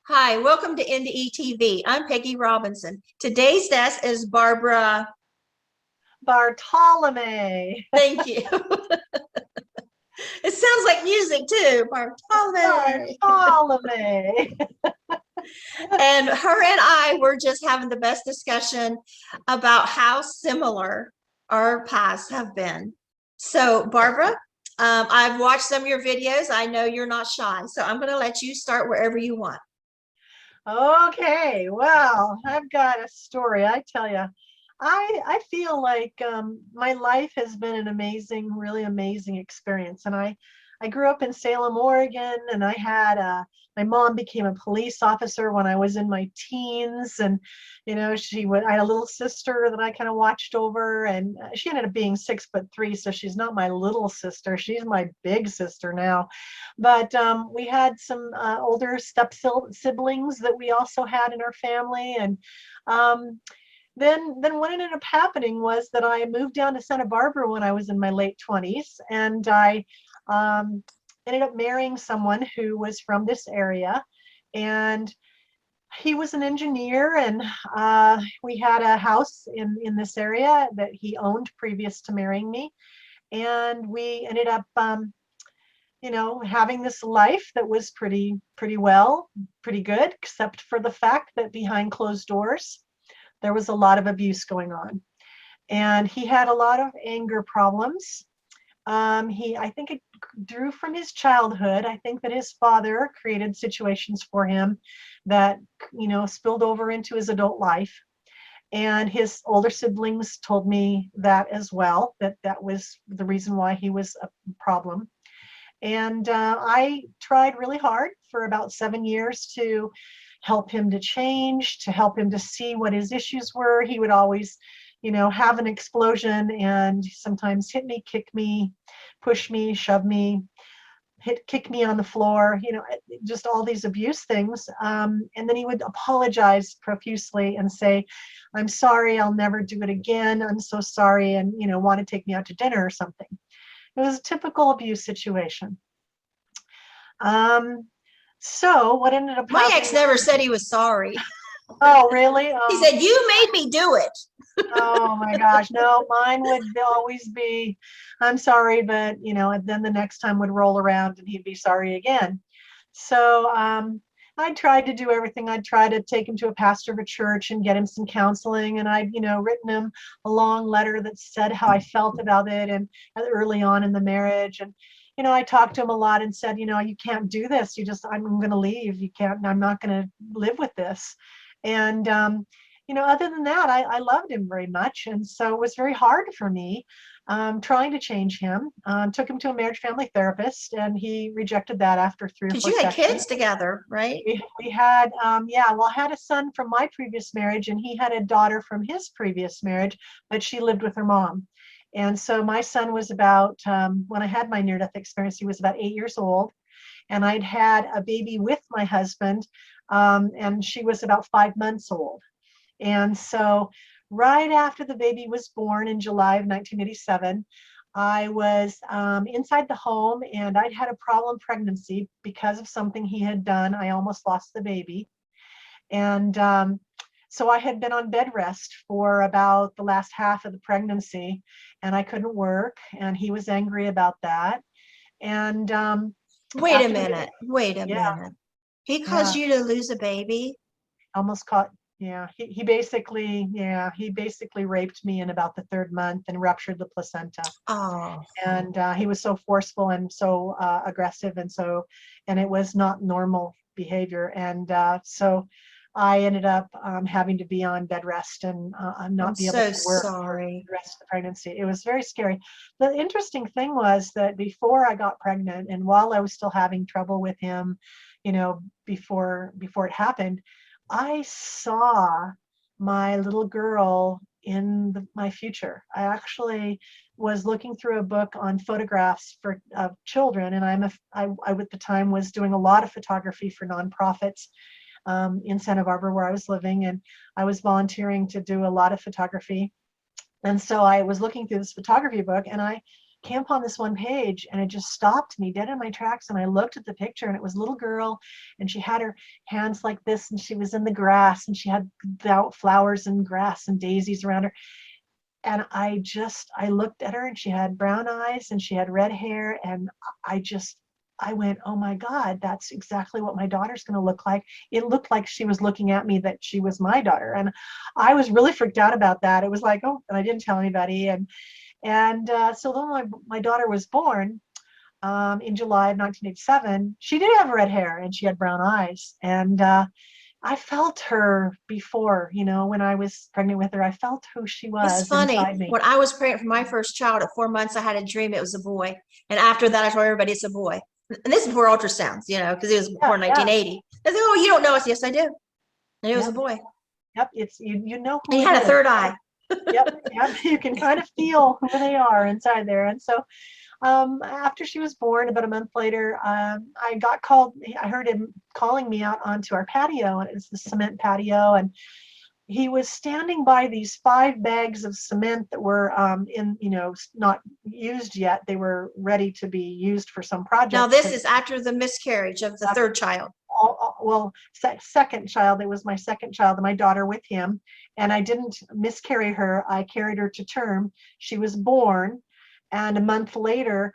Hi, welcome to NDE TV. I'm Peggy Robinson. Today's guest is Barbara. Bartolome. Thank you. It sounds like music too, Bartolome. Bartolome. And her and I were just having the best discussion about how similar our paths have been. So, Barbara, I've watched some of your videos. I know you're not shy, so I'm going to let you start wherever you want. Okay, well, I've got a story. I tell you, I feel like my life has been an amazing, really amazing experience. And I grew up in Salem, Oregon, and my mom became a police officer when I was in my teens. And, I had a little sister that I kind of watched over, and she ended up being 6'3", so she's not my little sister. She's my big sister now. But we had some older step siblings that we also had in our family. And then what ended up happening was that I moved down to Santa Barbara when I was in my late 20s, and I ended up marrying someone who was from this area, and he was an engineer, and we had a house in this area that he owned previous to marrying me, and we ended up having this life that was pretty good, except for the fact that behind closed doors there was a lot of abuse going on, and he had a lot of anger problems. I think it drew from his childhood. I think that his father created situations for him that, spilled over into his adult life. And his older siblings told me that as well, that was the reason why he was a problem. And I tried really hard for about 7 years to help him to change, to help him to see what his issues were. He would always, have an explosion and sometimes hit me, kick me, push me, shove me, kick me on the floor, just all these abuse things. And then he would apologize profusely and say, "I'm sorry, I'll never do it again. I'm so sorry," and, want to take me out to dinner or something. It was a typical abuse situation. So what ended up My happening? ex never said he was sorry. Oh, really? He said, "You made me do it." Oh my gosh, no, mine would always be, "I'm sorry," but and then the next time would roll around and he'd be sorry again. So I tried to do everything. I'd try to take him to a pastor of a church and get him some counseling, and I'd written him a long letter that said how I felt about it and early on in the marriage. And I talked to him a lot and said, "You can't do this. I'm going to leave. You can't. I'm not going to live with this." And other than that, I loved him very much. And so it was very hard for me trying to change him. Took him to a marriage family therapist, and he rejected that after 3 or 4 Because you had sessions. kids together, right? We had, I had a son from my previous marriage, and he had a daughter from his previous marriage, but she lived with her mom. And so my son was about, when I had my near-death experience, he was about 8 years old. And I'd had a baby with my husband, and she was about 5 months old. And so right after the baby was born in July of 1987, I was inside the home, and I'd had a problem pregnancy because of something he had done. I almost lost the baby. And so I had been on bed rest for about the last half of the pregnancy, and I couldn't work, and he was angry about that. And Wait a minute. Wait a yeah, minute. He caused yeah, you to lose a baby? almost caught. Yeah, he basically, he basically raped me in about the 3rd month and ruptured the placenta. Oh, And he was so forceful and so aggressive, and it was not normal behavior. And so I ended up having to be on bed rest and I'm not be able so to work for sorry. the rest of the pregnancy. It was very scary. The interesting thing was that before I got pregnant, and while I was still having trouble with him, before it happened, I saw my little girl in my future. I actually was looking through a book on photographs for children, and I at the time was doing a lot of photography for nonprofits in Santa Barbara where I was living, and I was volunteering to do a lot of photography. And so I was looking through this photography book, and I came upon this one page and it just stopped me dead in my tracks. And I looked at the picture and it was a little girl and she had her hands like this and she was in the grass and she had flowers and grass and daisies around her. And I looked at her and she had brown eyes and she had red hair. And I went, oh my God, that's exactly what my daughter's going to look like. It looked like she was looking at me, that she was my daughter. And I was really freaked out about that. It was like, oh, and I didn't tell anybody. And so then my daughter was born in July of 1987. She did have red hair and she had brown eyes. And I felt her before, when I was pregnant with her. I felt who she was. It's funny. Inside me. When I was pregnant for my first child at 4 months, I had a dream it was a boy. And after that, I told everybody it's a boy. And this is before ultrasounds, because he was born in 1980. I said, oh, you don't know us. Yes, I do. And it was a boy. Yep. It's you know who he had a third eye. Yep. You can kind of feel who they are inside there. And so after she was born, about a month later, I got called. I heard him calling me out onto our patio, and it's the cement patio. And he was standing by these 5 bags of cement that were not used yet. They were ready to be used for some project. Now, this is after the miscarriage of the third child. Second child. It was my second child, my daughter with him. And I didn't miscarry her. I carried her to term. She was born. And a month later,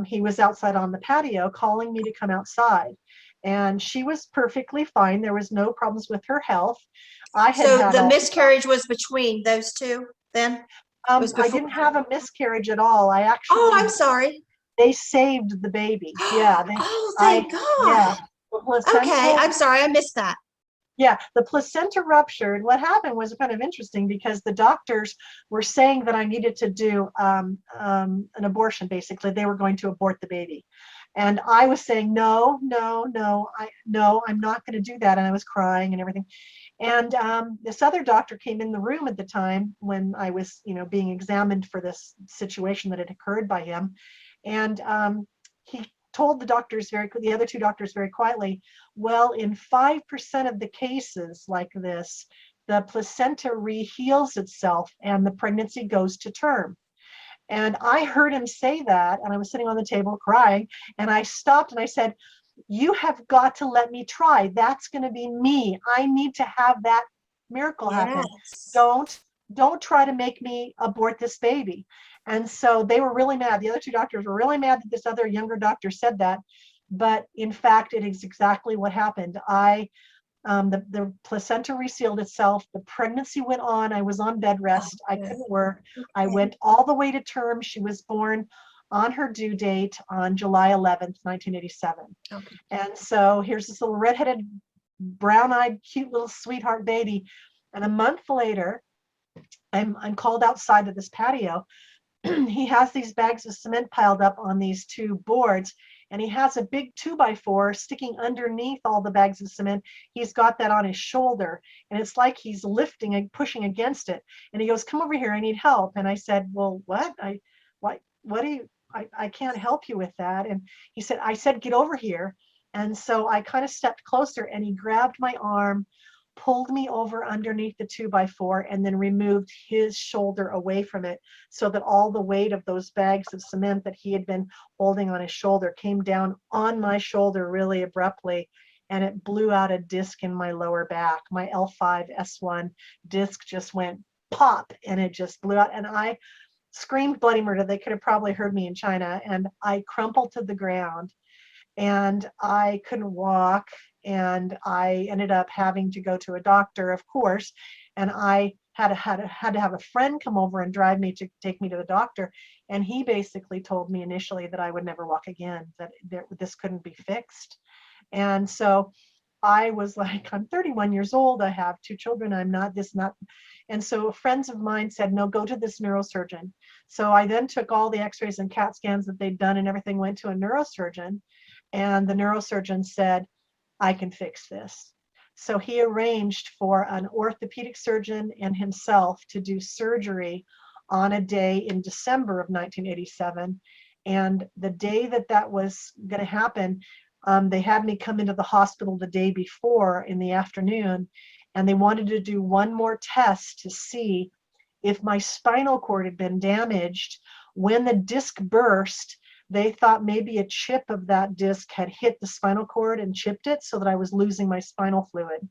he was outside on the patio calling me to come outside. And she was perfectly fine. There was no problems with her health. So the miscarriage was between those two then? I didn't have a miscarriage at all. I actually. Oh, I'm sorry. They saved the baby. Yeah. Thank God. Yeah. Okay, I'm sorry. I missed that. Yeah, the placenta ruptured. What happened was kind of interesting because the doctors were saying that I needed to do an abortion. Basically, they were going to abort the baby. And I was saying, no, I'm not going to do that. And I was crying and everything. And this other doctor came in the room at the time when I was, being examined for this situation that had occurred by him. And he told the other 2 doctors very quietly, well, in 5% of the cases like this, the placenta reheals itself and the pregnancy goes to term. And I heard him say that, and I was sitting on the table crying, and I stopped and I said, you have got to let me try. That's going to be me. I need to have that miracle happen. Don't try to make me abort this baby. And so they were really mad. The other 2 doctors were really mad that this other younger doctor said that. But in fact, it is exactly what happened. The placenta resealed itself. The pregnancy went on. I was on bed rest. I couldn't work. I went all the way to term. She was born on her due date on July 11th, 1987. Okay. And so here's this little redheaded, brown-eyed, cute little sweetheart baby. And a month later, I'm called outside of this patio. He has these bags of cement piled up on these 2 boards, and he has a big 2x4 sticking underneath all the bags of cement. He's got that on his shoulder, and it's like he's lifting and pushing against it. And he goes, come over here, I need help. And I said, well, what? I can't help you with that. And I said, get over here. And so I kind of stepped closer, and he grabbed my arm, pulled me over underneath the 2x4, and then removed his shoulder away from it so that all the weight of those bags of cement that he had been holding on his shoulder came down on my shoulder really abruptly, and it blew out a disc in my lower back. My L5-S1 disc just went pop, and it just blew out, and I screamed bloody murder. They could have probably heard me in China, and I crumpled to the ground, and I couldn't walk. And I ended up having to go to a doctor, of course, and I had to have a friend come over and drive me to take me to the doctor. And he basically told me initially that I would never walk again, that this couldn't be fixed. And so I was like, I'm 31 years old. I have 2 children. I'm not this, not. And so friends of mine said, no, go to this neurosurgeon. So I then took all the x-rays and CAT scans that they'd done and everything, went to a neurosurgeon. And the neurosurgeon said, I can fix this. So he arranged for an orthopedic surgeon and himself to do surgery on a day in December of 1987. And the day that was going to happen, they had me come into the hospital the day before in the afternoon, and they wanted to do one more test to see if my spinal cord had been damaged When the disc burst, they thought maybe a chip of that disc had hit the spinal cord and chipped it, so that I was losing my spinal fluid.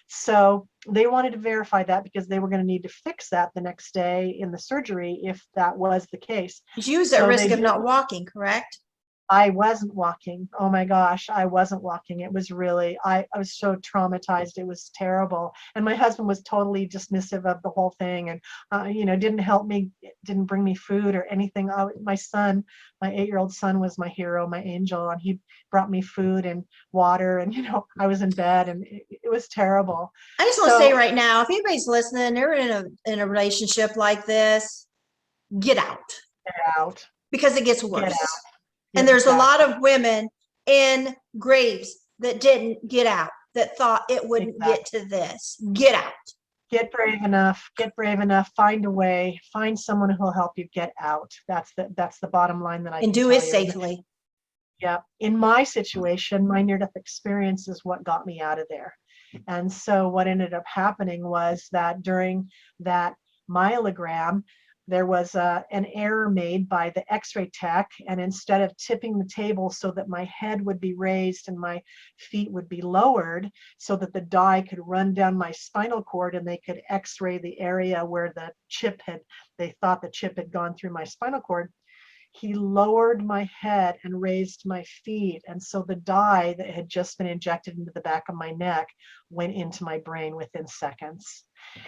So they wanted to verify that, because they were going to need to fix that the next day in the surgery if that was the case. You was at So risk they of not walking, correct? I wasn't walking. Oh my gosh, I wasn't walking. It was really, I was so traumatized. It was terrible. And my husband was totally dismissive of the whole thing, and, didn't help me, didn't bring me food or anything. My son, my 8-year-old son, was my hero, my angel, and he brought me food and water. And, I was in bed, and it was terrible. I just want to say right now, if anybody's listening, they're in a relationship like this, get out, Get out. because it gets Get worse. out. And there's Exactly. a lot of women in graves that didn't get out, that thought it wouldn't get to this. Get out. Get brave enough. Get brave enough. Find a way. Find someone who'll help you get out. That's the bottom line that I And can do tell it you. safely. Yeah. In my situation, my near-death experience is what got me out of there. And so what ended up happening was that during that myelogram, there was an error made by the x-ray tech, and instead of tipping the table so that my head would be raised and my feet would be lowered so that the dye could run down my spinal cord and they could x-ray the area where they thought the chip had gone through my spinal cord, he lowered my head and raised my feet. And so the dye that had just been injected into the back of my neck went into my brain within seconds.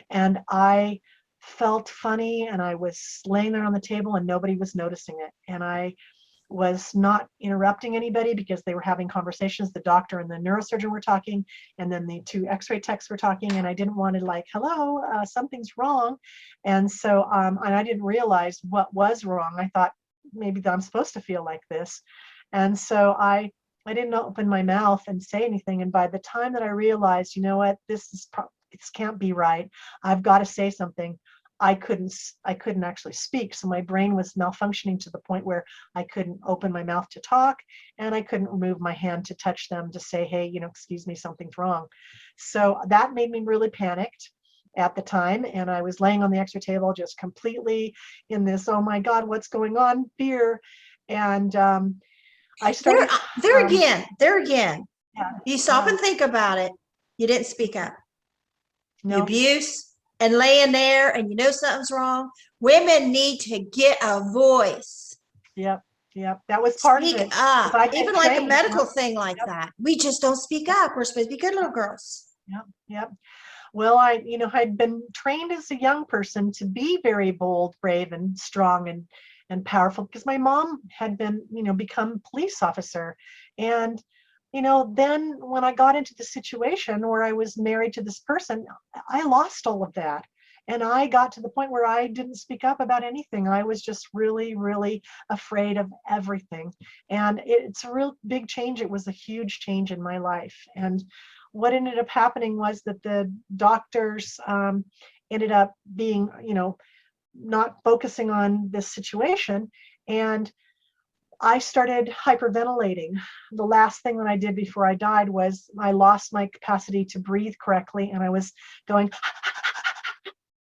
And I felt funny, and I was laying there on the table and nobody was noticing it. And I was not interrupting anybody because they were having conversations. The doctor and the neurosurgeon were talking, and then the 2 x-ray techs were talking, and I didn't want to hello, something's wrong. And so, and I didn't realize what was wrong. I thought maybe I'm supposed to feel like this. And so I didn't open my mouth and say anything. And by the time that I realized, you know what, this can't be right, I've got to say something, I couldn't actually speak. So my brain was malfunctioning to the point where I couldn't open my mouth to talk, and I couldn't move my hand to touch them to say, hey, excuse me, something's wrong. So that made me really panicked at the time. And I was laying on the x-ray table, just completely in this, oh my God, what's going on, fear. And I started there again. Yeah, You stop and think about it. You didn't speak up. The no, abuse and laying there, and something's wrong. Women need to get a voice. Yep. That was part of Speak it. up. Even like a medical thing like Yep. that. We just don't speak up. We're supposed to be good little girls. Yep. Well, I'd been trained as a young person to be very bold, brave, and strong and powerful, because my mom had been, become a police officer. And, then when I got into the situation where I was married to this person, I lost all of that. And I got to the point where I didn't speak up about anything. I was just really, really afraid of everything. And it's a real big change. It was a huge change in my life. And what ended up happening was that the doctors ended up being, not focusing on this situation. And I started hyperventilating. The last thing that I did before I died was I lost my capacity to breathe correctly. And I was going,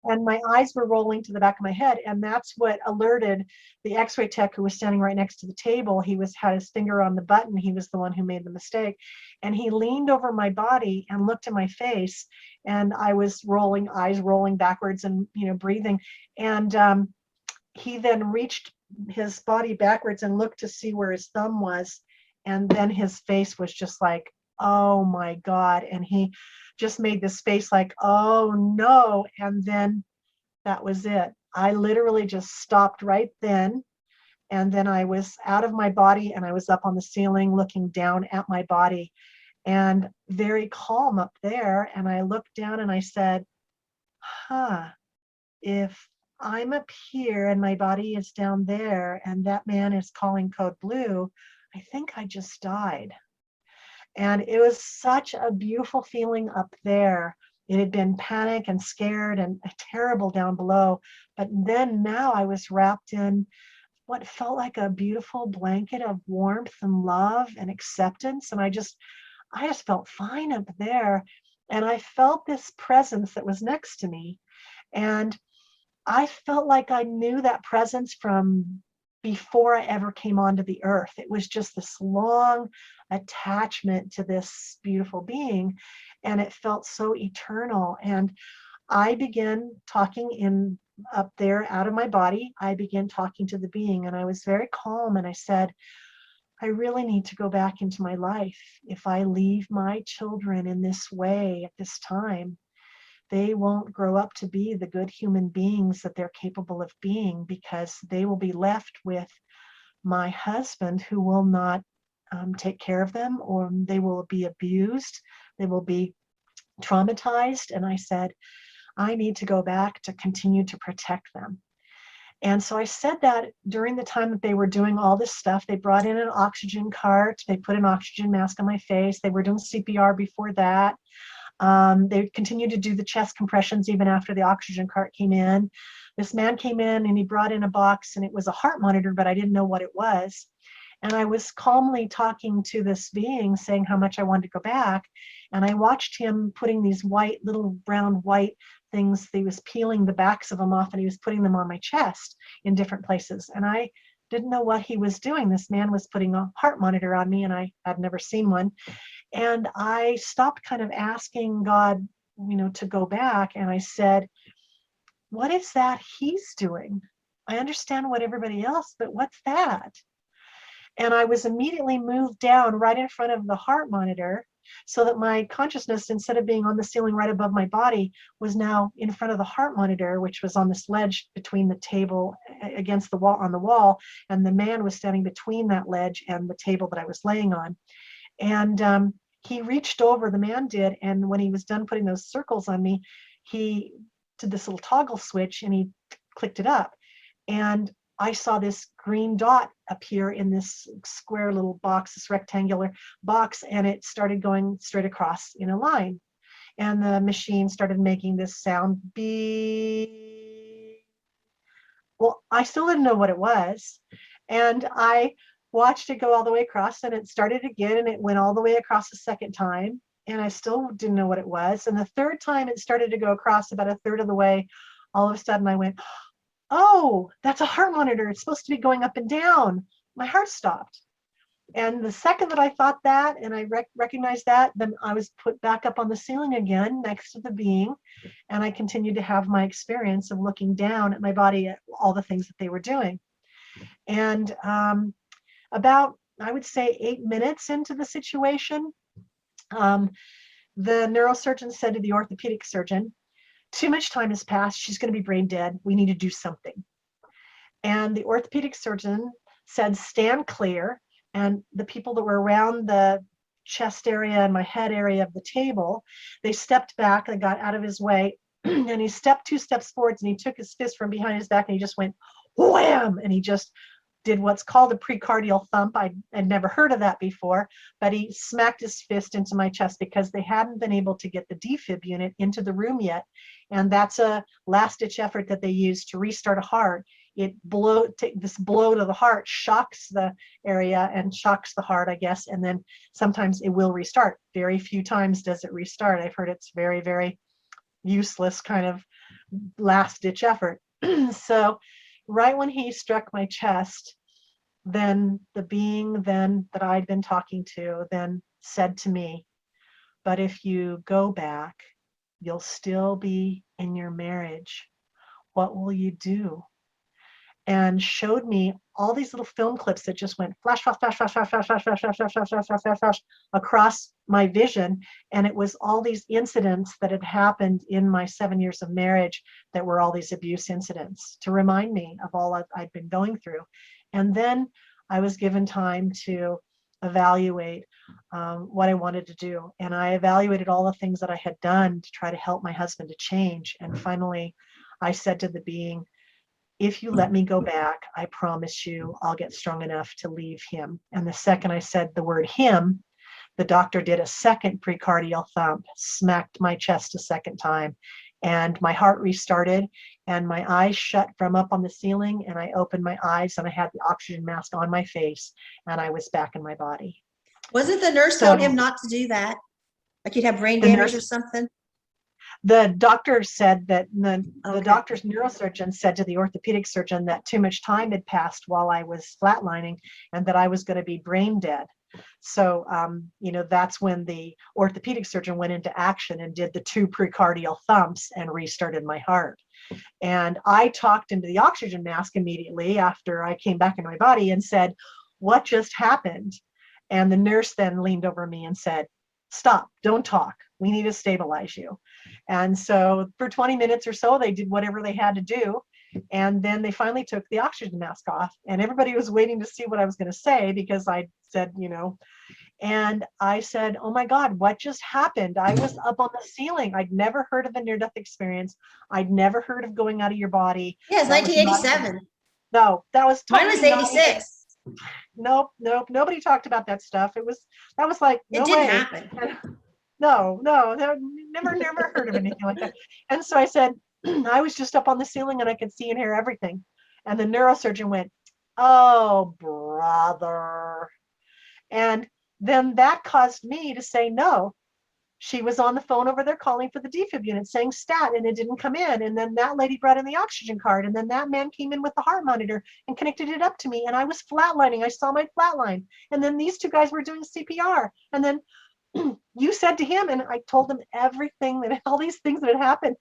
and my eyes were rolling to the back of my head. And that's what alerted the x-ray tech who was standing right next to the table. He had his finger on the button. He was the one who made the mistake. And he leaned over my body and looked at my face. And I was eyes rolling backwards and, breathing. And he then reached his body backwards and looked to see where his thumb was. And then his face was just like, oh my God. And he just made this face like, oh no. And then that was it. I literally just stopped right then. And then I was out of my body, and I was up on the ceiling looking down at my body, and very calm up there. And I looked down and I said, if I'm up here and my body is down there and that man is calling code blue, I think I just died. And it was such a beautiful feeling up there. It had been panic and scared and terrible down below. But then now I was wrapped in what felt like a beautiful blanket of warmth and love and acceptance. And I just felt fine up there. And I felt this presence that was next to me. And I felt like I knew that presence from before I ever came onto the earth. It was just this long attachment to this beautiful being, and it felt so eternal. And I began talking in up there out of my body. I began talking to the being, and I was very calm, and I said, I really need to go back into my life. If I leave my children in this way at this time, they won't grow up to be the good human beings that they're capable of being, because they will be left with my husband, who will not take care of them, or they will be abused, they will be traumatized. And I said, I need to go back to continue to protect them. And so I said that during the time that they were doing all this stuff. They brought in an oxygen cart, they put an oxygen mask on my face, they were doing CPR before that. They continued to do the chest compressions even after the oxygen cart came in. This man came in and he brought in a box, and it was a heart monitor, but I didn't know what it was. And I was calmly talking to this being, saying how much I wanted to go back. And I watched him putting these white, little brown white things. He was peeling the backs of them off, and he was putting them on my chest in different places. And I didn't know what he was doing. This man was putting a heart monitor on me, and I had never seen one. And I stopped kind of asking God, to go back. And I said, what is that he's doing? I understand what everybody else, but what's that? And I was immediately moved down right in front of the heart monitor, so that my consciousness, instead of being on the ceiling right above my body, was now in front of the heart monitor, which was on this ledge between the table against the wall, on the wall. And the man was standing between that ledge and the table that I was laying on. And he reached over, the man did, and when he was done putting those circles on me, he did this little toggle switch and he clicked it up. And I saw this green dot appear in this square little box, this rectangular box, and it started going straight across in a line. And the machine started making this sound, beep. Well, I still didn't know what it was. And I watched it go all the way across, and it started again, and it went all the way across a second time. And I still didn't know what it was. And the third time it started to go across about a third of the way, all of a sudden I went, oh, that's a heart monitor. It's supposed to be going up and down. My heart stopped. And the second that I thought that, and I recognized that, then I was put back up on the ceiling again next to the being. And I continued to have my experience of looking down at my body at all the things that they were doing. And about, I would say, 8 minutes into the situation, the neurosurgeon said to the orthopedic surgeon, too much time has passed. She's going to be brain dead. We need to do something. And the orthopedic surgeon said, stand clear. And the people that were around the chest area and my head area of the table, they stepped back and got out of his way. And he stepped 2 steps forwards, and he took his fist from behind his back, and he just went wham, and he just did what's called a precardial thump. I had never heard of that before, but he smacked his fist into my chest because they hadn't been able to get the defib unit into the room yet. And that's a last ditch effort that they use to restart a heart. This blow to the heart shocks the area and shocks the heart, I guess. And then sometimes it will restart. Very few times does it restart. I've heard it's very, very useless kind of last ditch effort. So right when he struck my chest, then the being then that I'd been talking to then said to me, but if you go back, you'll still be in your marriage. What will you do? And showed me all these little film clips that just went flash, flash, flash, flash, flash, flash, flash, flash, flash, flash, flash, flash, flash, flash across my vision. And it was all these incidents that had happened in my 7 years of marriage that were all these abuse incidents to remind me of all I'd been going through. And then I was given time to evaluate what I wanted to do. And I evaluated all the things that I had done to try to help my husband to change. And finally, I said to the being, if you let me go back, I promise you I'll get strong enough to leave him. And the second I said the word him, the doctor did a second precardial thump, smacked my chest a second time, and my heart restarted, and my eyes shut from up on the ceiling, and I opened my eyes, and I had the oxygen mask on my face, and I was back in my body. Wasn't the nurse told him not to do that? Like you'd have brain damage or something? The doctor said that the Okay. doctor's neurosurgeon said to the orthopedic surgeon that too much time had passed while I was flatlining and that I was going to be brain dead. So, that's when the orthopedic surgeon went into action and did the 2 precardial thumps and restarted my heart. And I talked into the oxygen mask immediately after I came back into my body and said, "What just happened?" And the nurse then leaned over me and said, "Stop, don't talk. We need to stabilize you." And so for 20 minutes or so, they did whatever they had to do. And then they finally took the oxygen mask off. And everybody was waiting to see what I was going to say because I said, and I said, "Oh my God, what just happened? I was up on the ceiling. I'd never heard of a near-death experience. I'd never heard of going out of your body." Yeah, it's That was not- 1987. No, that was Mine was totally not even- 86. Nope. Nobody talked about that stuff. That was like, It no didn't way. happen. No, never heard of anything like that. And so I said, I was just up on the ceiling and I could see and hear everything. And the neurosurgeon went, "Oh, brother." And then that caused me to say, no. She was on the phone over there calling for the defib unit saying stat, and it didn't come in. And then that lady brought in the oxygen card, and then that man came in with the heart monitor and connected it up to me, and I was flatlining. I saw my flatline. And then these 2 guys were doing CPR. And then you said to him, and I told him everything, that all these things that had happened.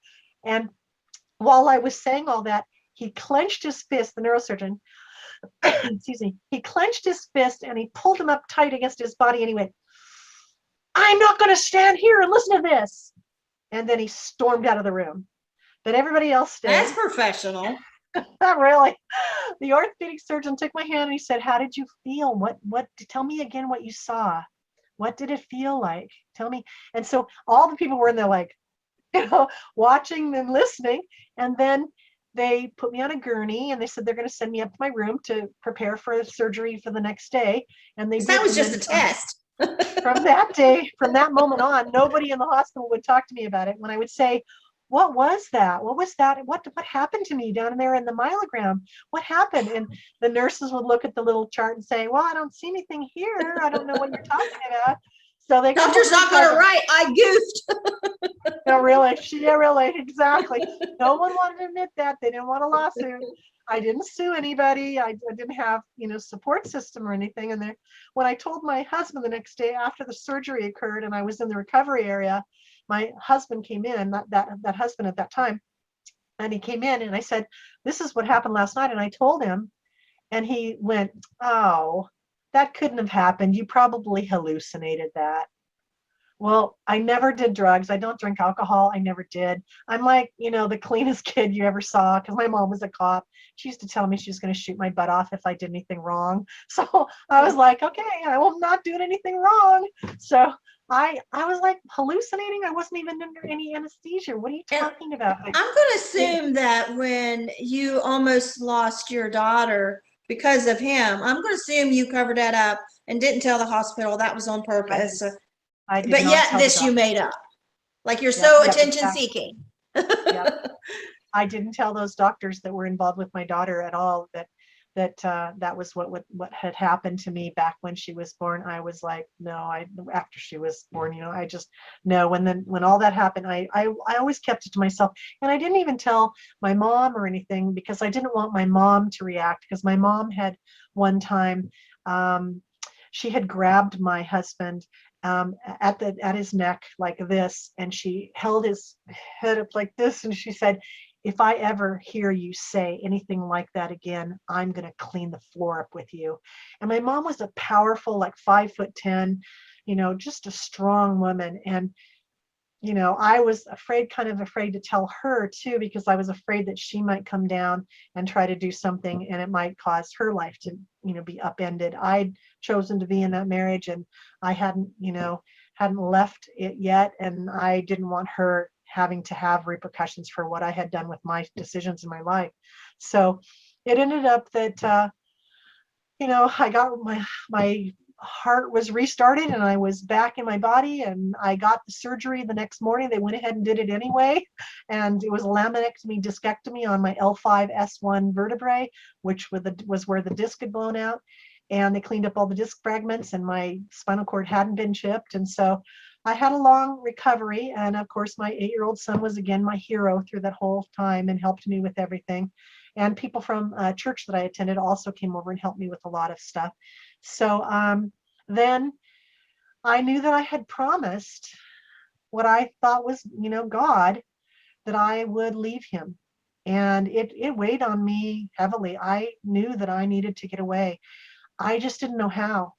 And while I was saying all that, he clenched his fist, the neurosurgeon, excuse me, he clenched his fist and he pulled him up tight against his body and he went, "I'm not going to stand here and listen to this." And then he stormed out of the room. But everybody else stayed. That's professional. Not really. The orthopedic surgeon took my hand and he said, "How did you feel? What, tell me again what you saw. What did it feel like? Tell me." And so all the people were in there like, watching and listening. And then they put me on a gurney and they said they're going to send me up to my room to prepare for surgery for the next day. And they That did. was And just a then test. from that day, from that moment on, nobody in the hospital would talk to me about it. When I would say, "What was that? What was that? What happened to me down there in the myelogram? What happened?" And the nurses would look at the little chart and say, "Well, I don't see anything here. I don't know what you're talking about." So they Doctor's not going to write, "I goofed." No, really. Yeah, really. Exactly. No one wanted to admit that. They didn't want a lawsuit. I didn't sue anybody. I didn't have, support system or anything. And when I told my husband the next day after the surgery occurred and I was in the recovery area, my husband came in, that husband at that time, and he came in and I said, "This is what happened last night." And I told him, and he went, "Oh, that couldn't have happened. You probably hallucinated that." Well, I never did drugs. I don't drink alcohol. I never did. I'm like, the cleanest kid you ever saw because my mom was a cop. She used to tell me she was going to shoot my butt off if I did anything wrong. So I was like, okay, I will not do anything wrong. So I was like hallucinating. I wasn't even under any anesthesia. What are you talking about? I'm going to assume that when you almost lost your daughter because of him, I'm going to assume you covered that up and didn't tell the hospital that was on purpose. But yet this you made up. Like you're so attention seeking. Yep. I didn't tell those doctors that were involved with my daughter at all that was what had happened to me back when she was born. I was like, no, after she was born, I just no. When all that happened, I always kept it to myself, and I didn't even tell my mom or anything because I didn't want my mom to react. Because my mom had one time, she had grabbed my husband at his neck like this, and she held his head up like this, and she said, "If I ever hear you say anything like that again, I'm going to clean the floor up with you." And my mom was a powerful, like 5'10", just a strong woman. And I was kind of afraid to tell her too, because I was afraid that she might come down and try to do something and it might cause her life to, be upended. I'd chosen to be in that marriage and I hadn't left it yet. And I didn't want her having to have repercussions for what I had done with my decisions in my life. So it ended up that, I got my heart was restarted and I was back in my body, and I got the surgery the next morning. They went ahead and did it anyway. And it was a laminectomy discectomy on my L5-S1 vertebrae, which was where the disc had blown out. And they cleaned up all the disc fragments and my spinal cord hadn't been chipped. And so I had a long recovery, and of course my 8-year-old son was again my hero through that whole time and helped me with everything. And people from church that I attended also came over and helped me with a lot of stuff. So then I knew that I had promised what I thought was, God, that I would leave him. And it weighed on me heavily. I knew that I needed to get away. I just didn't know how.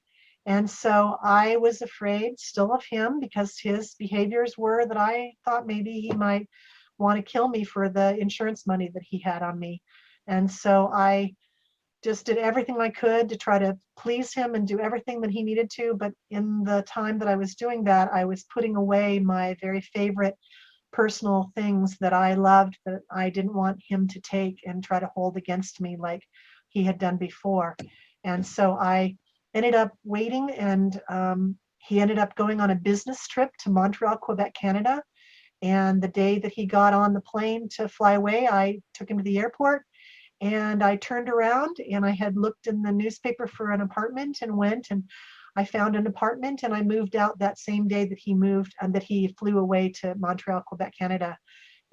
And so I was afraid still of him because his behaviors were that I thought maybe he might want to kill me for the insurance money that he had on me. And so I just did everything I could to try to please him and do everything that he needed to. But in the time that I was doing that, I was putting away my very favorite personal things that I loved that I didn't want him to take and try to hold against me like he had done before. And so I ended up waiting, and he ended up going on a business trip to Montreal, Quebec, Canada. And the day that he got on the plane to fly away, I took him to the airport, and I turned around, and I had looked in the newspaper for an apartment and went, and I found an apartment, and I moved out that same day that he moved and that he flew away to Montreal, Quebec, Canada,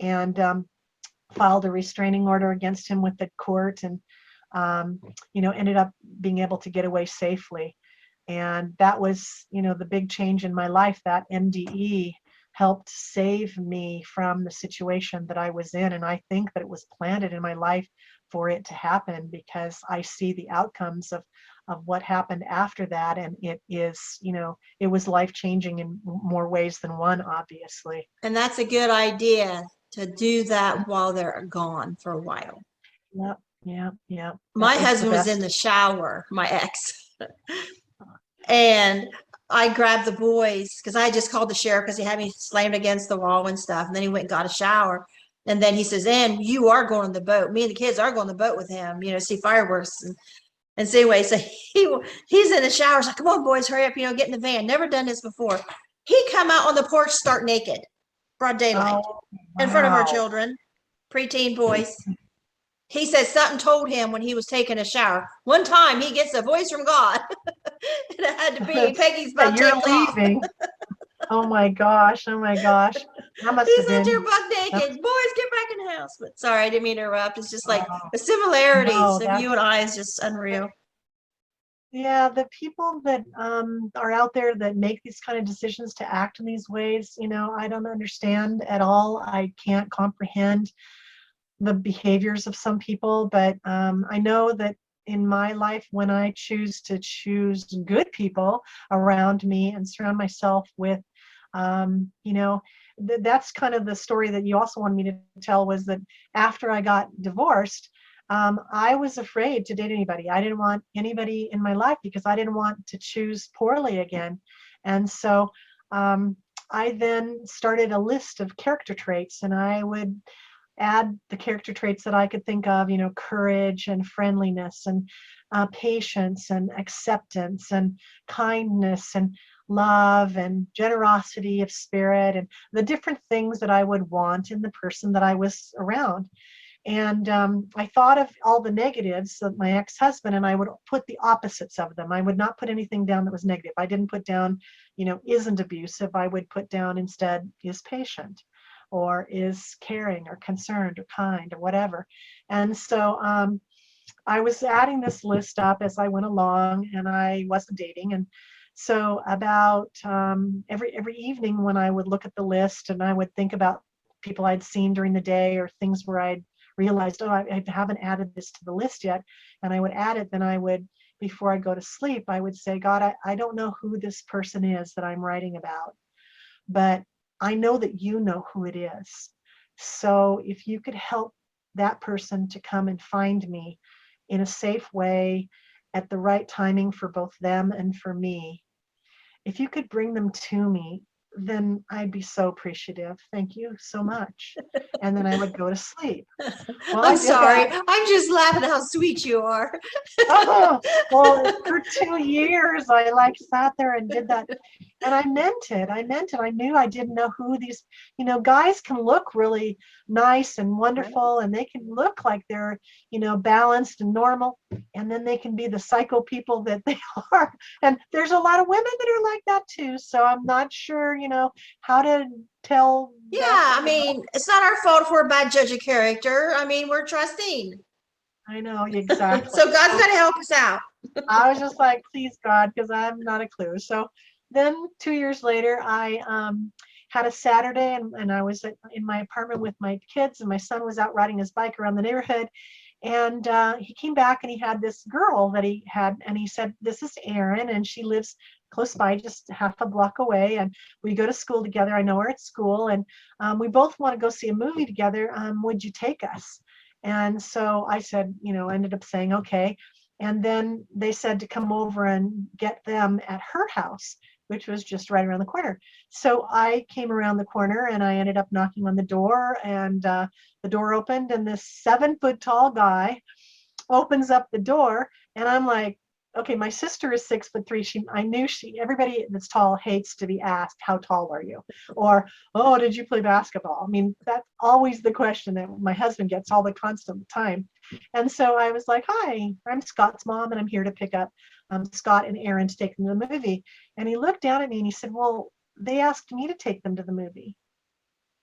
and filed a restraining order against him with the court, and ended up being able to get away safely. And that was, the big change in my life. That NDE helped save me from the situation that I was in. And I think that it was planted in my life for it to happen, because I see the outcomes of what happened after that. And it is, it was life-changing in more ways than one, obviously. And that's a good idea to do that while they're gone for a while. Yep. Yeah. My husband was in the shower, my ex, and I grabbed the boys because I just called the sheriff because he had me slammed against the wall and stuff. And then he went and got a shower. And then he says, and you are going on the boat. Me and the kids are going on the boat with him, see fireworks. And so anyway, so he's in the shower. He's like, come on, boys, hurry up, get in the van. Never done this before. He come out on the porch, start naked, broad daylight, in front of our children, preteen boys. He says something told him when he was taking a shower. One time he gets a voice from God. And it had to be Peggy's about you're to leaving. Oh my gosh. That must He's have been. out there buck naked. Boys, get back in the house. But sorry, I didn't mean to interrupt. It's just like the similarities of you and I is just unreal. Yeah, the people that are out there that make these kind of decisions to act in these ways, I don't understand at all. I can't comprehend the behaviors of some people, but I know that in my life, when I choose good people around me and surround myself with, that's kind of the story that you also wanted me to tell, was that after I got divorced, I was afraid to date anybody. I didn't want anybody in my life because I didn't want to choose poorly again. And so I then started a list of character traits, and I would add the character traits that I could think of, courage and friendliness and patience and acceptance and kindness and love and generosity of spirit, and the different things that I would want in the person that I was around. And I thought of all the negatives of my ex-husband, and I would put the opposites of them. I would not put anything down that was negative. I didn't put down, isn't abusive. I would put down instead, is patient, or is caring or concerned or kind or whatever. And so I was adding this list up as I went along, and I wasn't dating. And so about every evening when I would look at the list, and I would think about people I'd seen during the day or things where I'd realized, I haven't added this to the list yet, and I would add it. Then I would, before I go to sleep, I would say, God, I don't know who this person is that I'm writing about, but I know that you know who it is. So if you could help that person to come and find me in a safe way at the right timing for both them and for me, if you could bring them to me, then I'd be so appreciative. Thank you so much. And then I would go to sleep. Well, I'm sorry. I'm just laughing at how sweet you are. Oh, well, for 2 years, I sat there and did that. And I meant it. I meant it. I knew I didn't know who these, guys can look really nice and wonderful, and they can look like they're, balanced and normal. And then they can be the psycho people that they are. And there's a lot of women that are like that too. So I'm not sure, how to tell Yeah, that. I mean, it's not our fault if we're a bad judge of character. I mean, we're trusting. I know, exactly. So God's got to help us out. I was just like, please God, because I'm not a clue. So then 2 years later, I had a Saturday, and I was in my apartment with my kids, and my son was out riding his bike around the neighborhood. And he came back, and he had this girl that he had, and he said, this is Erin, and she lives close by, just half a block away. And we go to school together. I know her at school, and we both want to go see a movie together. Would you take us? And so I said, ended up saying, okay. And then they said to come over and get them at her house, which was just right around the corner. So I came around the corner, and I ended up knocking on the door, and the door opened, and this 7-foot tall guy opens up the door, and I'm like, okay, my sister is 6'3". I knew everybody that's tall hates to be asked, how tall are you? Or, oh, did you play basketball? I mean, that's always the question that my husband gets all the constant time. And so I was like, hi, I'm Scott's mom, and I'm here to pick up Scott and Erin to take them to the movie. And he looked down at me, and he said, well, they asked me to take them to the movie.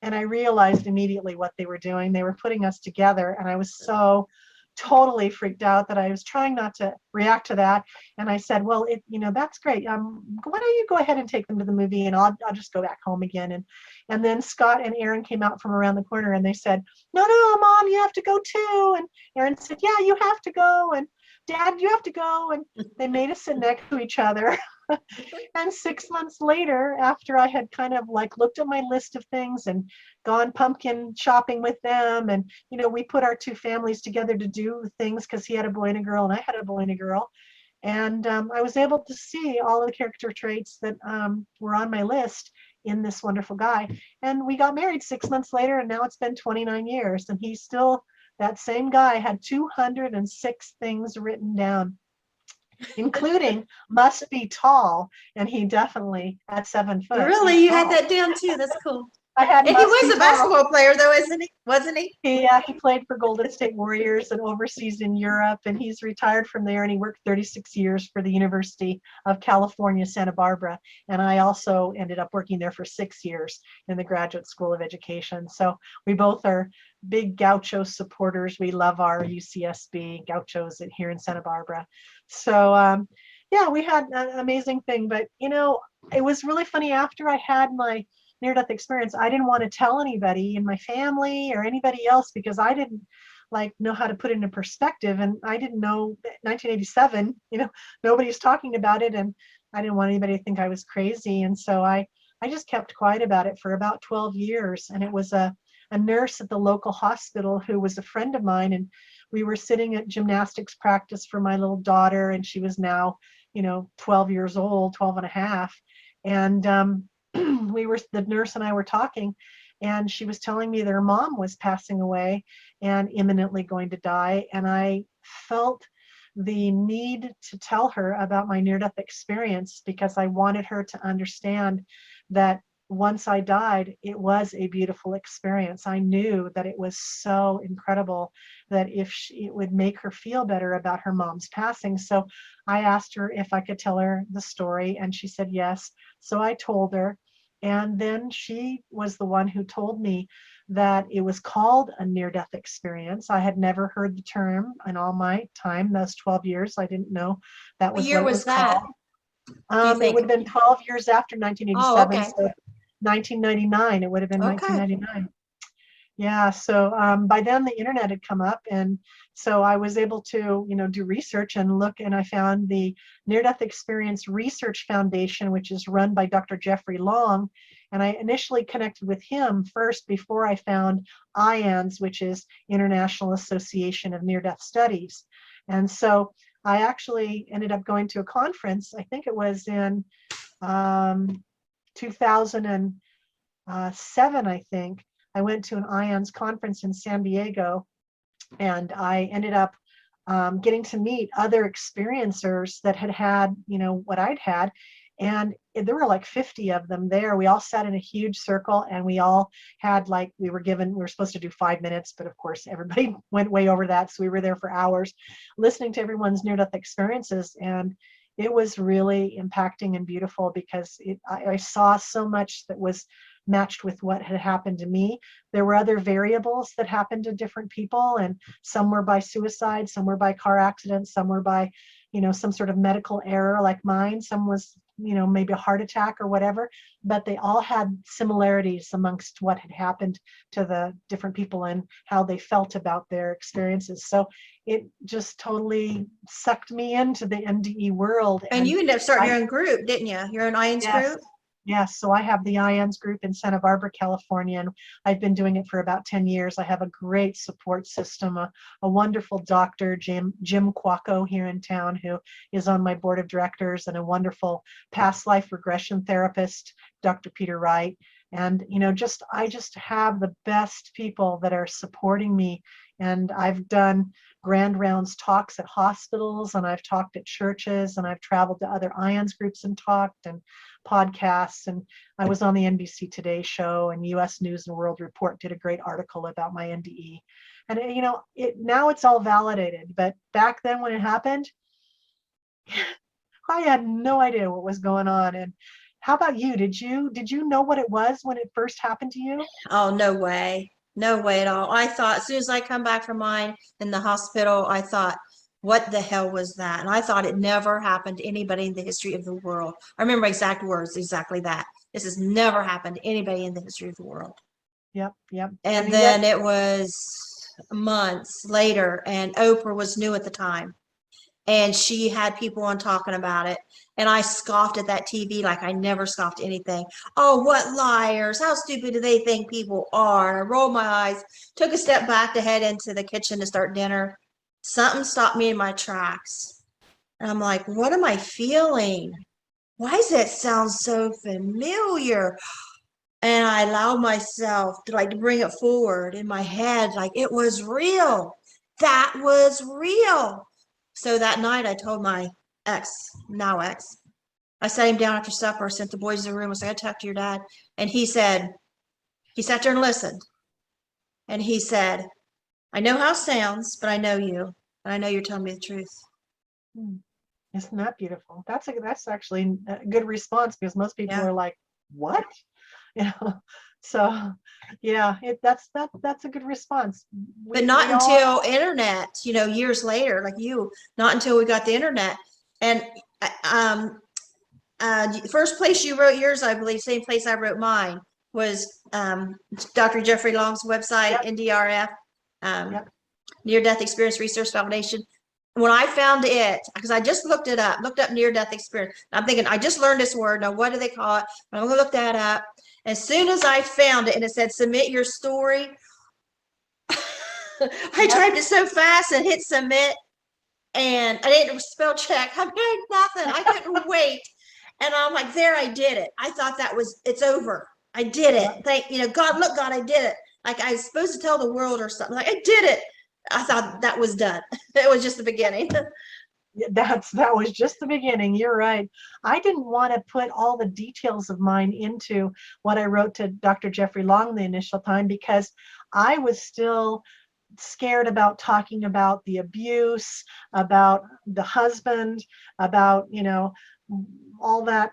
And I realized immediately what they were doing. They were putting us together, and I was so totally freaked out that I was trying not to react to that. And I said, well, that's great. Why don't you go ahead and take them to the movie, and I'll just go back home again. And then Scott and Erin came out from around the corner, and they said, no, Mom, you have to go too. And Erin said, yeah, you have to go. And Dad, you have to go. And they made us sit next to each other. And 6 months later, after I had kind of like looked at my list of things and gone pumpkin shopping with them, and we put our two families together to do things, because he had a boy and a girl and I had a boy and a girl. And I was able to see all of the character traits that were on my list in this wonderful guy. And we got married 6 months later, and now it's been 29 years, and he's still that same guy. Had 206 things written down, including must be tall, and he definitely at 7 foot. Really, you had that down too. That's cool. I had. And he was a basketball player, though, isn't he? Wasn't he? Yeah, he played for Golden State Warriors and overseas in Europe, and he's retired from there, and he worked 36 years for the University of California, Santa Barbara. And I also ended up working there for 6 years in the Graduate School of Education. So we both are big Gaucho supporters. We love our UCSB Gauchos here in Santa Barbara. So yeah, we had an amazing thing. But it was really funny. After I had my near-death experience, I didn't want to tell anybody in my family or anybody else, because I didn't know how to put it into perspective, and I didn't know 1987, nobody's talking about it, and I didn't want anybody to think I was crazy. And so I just kept quiet about it for about 12 years. And it was a nurse at the local hospital who was a friend of mine, and we were sitting at gymnastics practice for my little daughter, and she was now 12 years old, 12 and a half. And the nurse and I were talking, and she was telling me that her mom was passing away and imminently going to die. And I felt the need to tell her about my near-death experience, because I wanted her to understand that once I died, it was a beautiful experience. I knew that it was so incredible that it would make her feel better about her mom's passing. So I asked her if I could tell her the story, and she said yes. So I told her, and then she was the one who told me that it was called a near-death experience. I had never heard the term in all my time, those 12 years. I didn't know that was What year what it was that? called. It would have been 12 years after 1987. Oh, okay. So 1999, it would have been Okay. 1999. Yeah, so by then the internet had come up, and so I was able to, do research and look, and I found the Near-Death Experience Research Foundation, which is run by Dr. Jeffrey Long, and I initially connected with him first before I found IANS, which is International Association of Near-Death Studies. And so I actually ended up going to a conference. I think it was in 2007, I think. I went to an IANS conference in San Diego, and I ended up getting to meet other experiencers that had what I'd had. And there were like 50 of them there. We all sat in a huge circle, and we all had like, we were supposed to do 5 minutes, but of course everybody went way over that. So we were there for hours listening to everyone's near-death experiences. And it was really impacting and beautiful, because I saw so much that was matched with what had happened to me. There were other variables that happened to different people, and some were by suicide, some were by car accidents, some were by, some sort of medical error like mine. Some was, maybe a heart attack or whatever, but they all had similarities amongst what had happened to the different people and how they felt about their experiences. So it just totally sucked me into the NDE world. And you ended up starting your own group, didn't you? Your own IANS Yes. group? Yes, so I have the IANS group in Santa Barbara, California, and I've been doing it for about 10 years. I have a great support system, a wonderful doctor, Jim Quacco, here in town, who is on my board of directors, and a wonderful past life regression therapist, Dr. Peter Wright. And, I just have the best people that are supporting me. And I've done grand rounds talks at hospitals, and I've talked at churches, and I've traveled to other IANS groups and talked, and podcasts. And I was on the NBC Today show, and US News and World Report did a great article about my NDE. And now it's all validated, but back then when it happened, I had no idea what was going on. And how about you? Did you know what it was when it first happened to you? Oh, no way. No way at all. I thought as soon as I come back from mine in the hospital, I thought, what the hell was that? And I thought it never happened to anybody in the history of the world. I remember exact words, exactly that. This has never happened to anybody in the history of the world. Yep. And then it was months later, and Oprah was new at the time, and she had people on talking about it. And I scoffed at that TV like I never scoffed anything. Oh, what liars. How stupid do they think people are? And I rolled my eyes, took a step back to head into the kitchen to start dinner. Something stopped me in my tracks. And I'm like, what am I feeling? Why does that sound so familiar? And I allowed myself to bring it forward in my head, like it was real. That was real. So that night I told my now ex, I sat him down after supper, sent the boys to the room, I said, I talked to your dad. And he sat there and listened. And he said, I know how it sounds, but I know you. And I know you're telling me the truth. Isn't that beautiful? That's actually a good response, because most people are like, what? So yeah, that's a good responst. But not until internet, years later, like not until we got the internet. And first place you wrote yours, I believe, same place I wrote mine, was Dr. Jeffrey Long's website, NDRF, Near-Death Experience Research Foundation. When I found it, because I just looked up near-death experience. I'm thinking, I just learned this word. Now, what do they call it? I'm going to look that up. As soon as I found it and it said, submit your story, I typed it so fast and hit submit, and I didn't spell check. I made nothing. I couldn't wait. And I'm like, there, I did it. I thought it's over. I did it. God, look, God, I did it. Like I was supposed to tell the world or something. Like I did it. I thought that was done. It was just the beginning. That was just the beginning. You're right. I didn't want to put all the details of mine into what I wrote to Dr. Jeffrey Long the initial time, because I was still scared about talking about the abuse, about the husband, about, all that,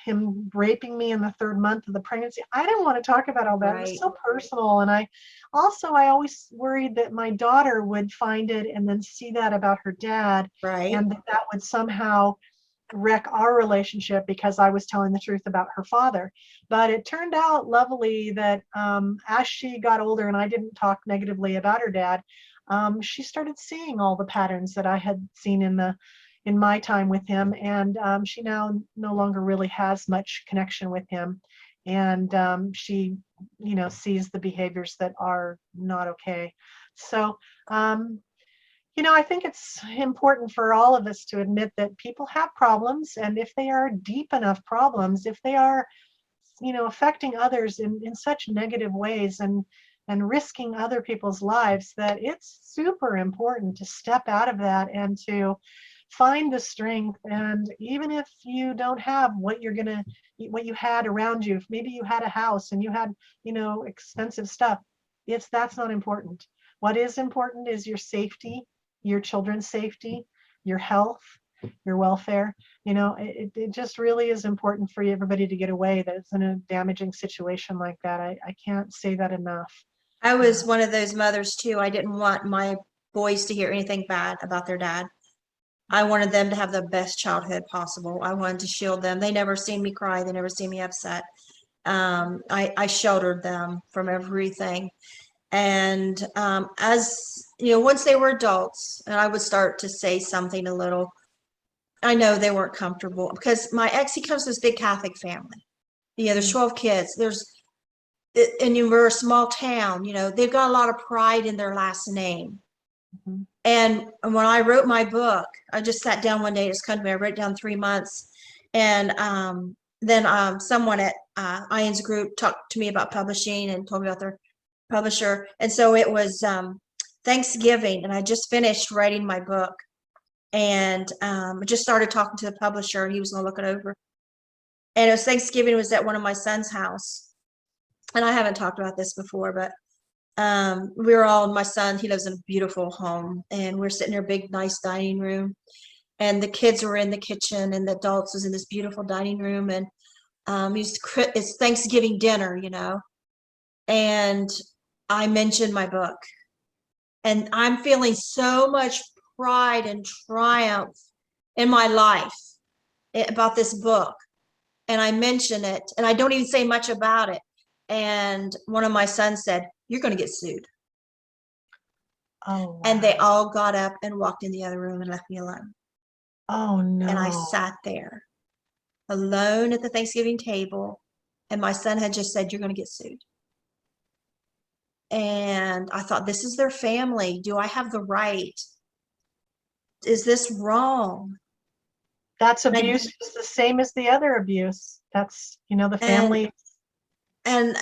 him raping me in the 3rd month of the pregnancy. I didn't want to talk about all that. Right. It was so personal. And I always worried that my daughter would find it and then see that about her dad. Right. And that would somehow wreck our relationship because I was telling the truth about her father. But it turned out lovely that as she got older and I didn't talk negatively about her dad, she started seeing all the patterns that I had seen in my time with him, and she now no longer really has much connection with him, and she sees the behaviors that are not okay. So I think it's important for all of us to admit that people have problems, and if they are deep enough problems, if they are affecting others in such negative ways and risking other people's lives, that it's super important to step out of that and to find the strength. And even if you don't have what you had around you, if maybe you had a house and you had, expensive stuff, that's not important. What is important is your safety, your children's safety, your health, your welfare. It just really is important for everybody to get away that's in a damaging situation like that. I can't say that enough. I was one of those mothers too. I didn't want my boys to hear anything bad about their dad. I wanted them to have the best childhood possible. I wanted to shield them. They never seen me cry. They never seen me upset. I sheltered them from everything. And as once they were adults and I would start to say something a little, I know they weren't comfortable because my ex, he comes from this big Catholic family. There's 12 kids. And we're a small town, they've got a lot of pride in their last name. Mm-hmm. And when I wrote my book, I just sat down one day, it's come to me, I wrote down 3 months. And then someone at Ian's group talked to me about publishing and told me about their publisher. And so it was Thanksgiving, and I just finished writing my book. And I just started talking to the publisher, and he was going to look it over. And it was Thanksgiving, it was at one of my son's house. And I haven't talked about this before, but we were all, my son, he lives in a beautiful home, and we're sitting in a big, nice dining room. And the kids were in the kitchen, and the adults was in this beautiful dining room. And it's Thanksgiving dinner, and I mentioned my book. And I'm feeling so much pride and triumph in my life about this book. And I mention it, and I don't even say much about it. And one of my sons said, "You're going to get sued." Oh, wow. And they all got up and walked in the other room and left me alone. Oh, no. And I sat there alone at the Thanksgiving table, and my son had just said, "You're going to get sued." And I thought, this is their family. Do I have the right? Is this wrong? That's abuse, just the same as the other abuse. That's, the family. And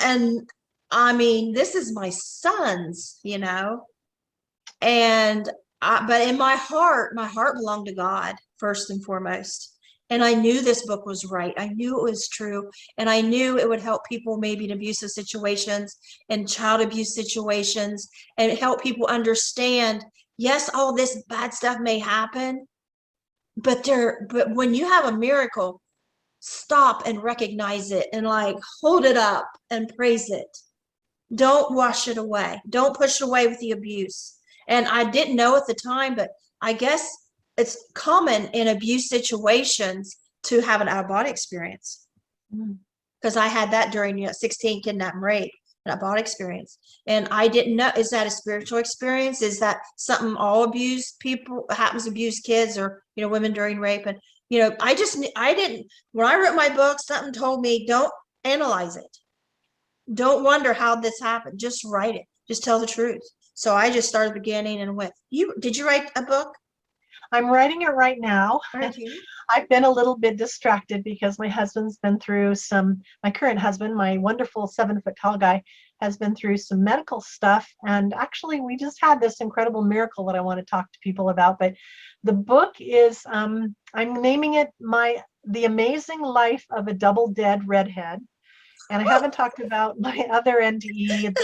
I mean, this is my son's, and but in my heart belonged to God first and foremost. And I knew this book was right. I knew it was true. And I knew it would help people maybe in abusive situations and child abuse situations, and help people understand, yes, all this bad stuff may happen, but when you have a miracle, stop and recognize it and hold it up and praise it. Don't wash it away. Don't push it away with the abuse. And I didn't know at the time, but I guess it's common in abuse situations to have an out-of-body experience. Because I had that during 16 kidnap and rape, an out-of-body experience. And I didn't know, is that a spiritual experience? Is that something all abused people happens to abuse kids or, women during rape? And, I didn't, when I wrote my book, something told me, don't analyze it. Don't wonder how this happened. Just write it. Just tell the truth. So I just started beginning and went, did you write a book? I'm writing it right now. I've been a little bit distracted because my husband's been through my current husband, my wonderful 7-foot tall guy, has been through some medical stuff. And actually, we just had this incredible miracle that I want to talk to people about. But the book is, I'm naming it The Amazing Life of a Double Dead Redhead. And I haven't talked about my other NDE.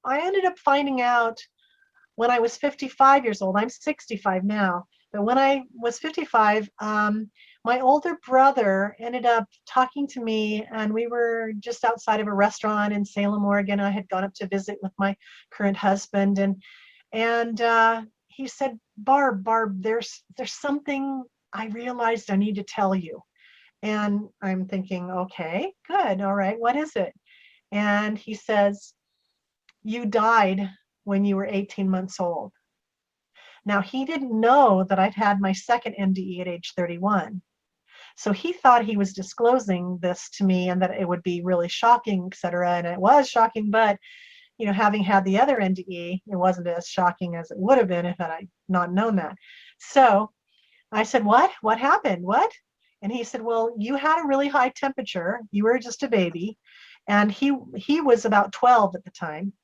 I ended up finding out when I was 55 years old. I'm 65 now, but when I was 55, my older brother ended up talking to me, and we were just outside of a restaurant in Salem, Oregon. I had gone up to visit with my current husband, and he said, Barb, there's something I realized I need to tell you. And I'm thinking, okay, good, all right, what is it? And he says, you died when you were 18 months old. Now, he didn't know that I'd had my second NDE at age 31. So he thought he was disclosing this to me and that it would be really shocking, et cetera. And it was shocking, but having had the other NDE, it wasn't as shocking as it would have been if I had not known that. So I said, what happened? What? And he said, well, you had a really high temperature. You were just a baby. And he was about 12 at the time.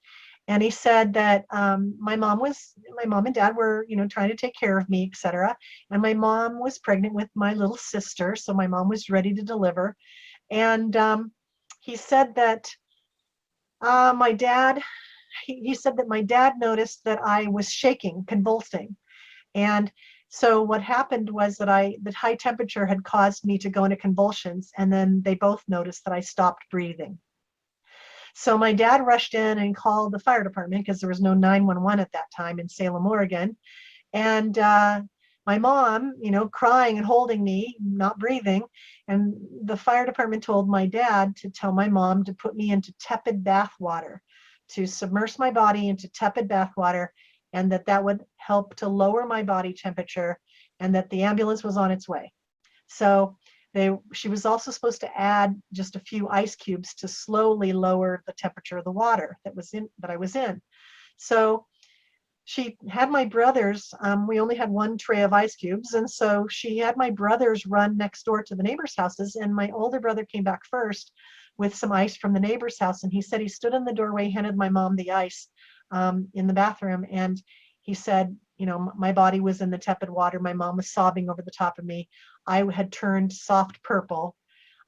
And he said that my mom and dad were, trying to take care of me, etc. And my mom was pregnant with my little sister, so my mom was ready to deliver. And he said that my dad, he said that my dad noticed that I was shaking, convulsing. And so what happened was that the high temperature had caused me to go into convulsions, and then they both noticed that I stopped breathing. So my dad rushed in and called the fire department because there was no 911 at that time in Salem, Oregon. And my mom, crying and holding me, not breathing. And the fire department told my dad to tell my mom to put me into tepid bath water, to submerge my body into tepid bath water, and that would help to lower my body temperature, and that the ambulance was on its way. So she was also supposed to add just a few ice cubes to slowly lower the temperature of the water that I was in. So she had my brothers, we only had one tray of ice cubes, and so she had my brothers run next door to the neighbors' houses, and my older brother came back first with some ice from the neighbor's house, and he said he stood in the doorway, handed my mom the ice in the bathroom, and he said, my body was in the tepid water, my mom was sobbing over the top of me, I had turned soft purple,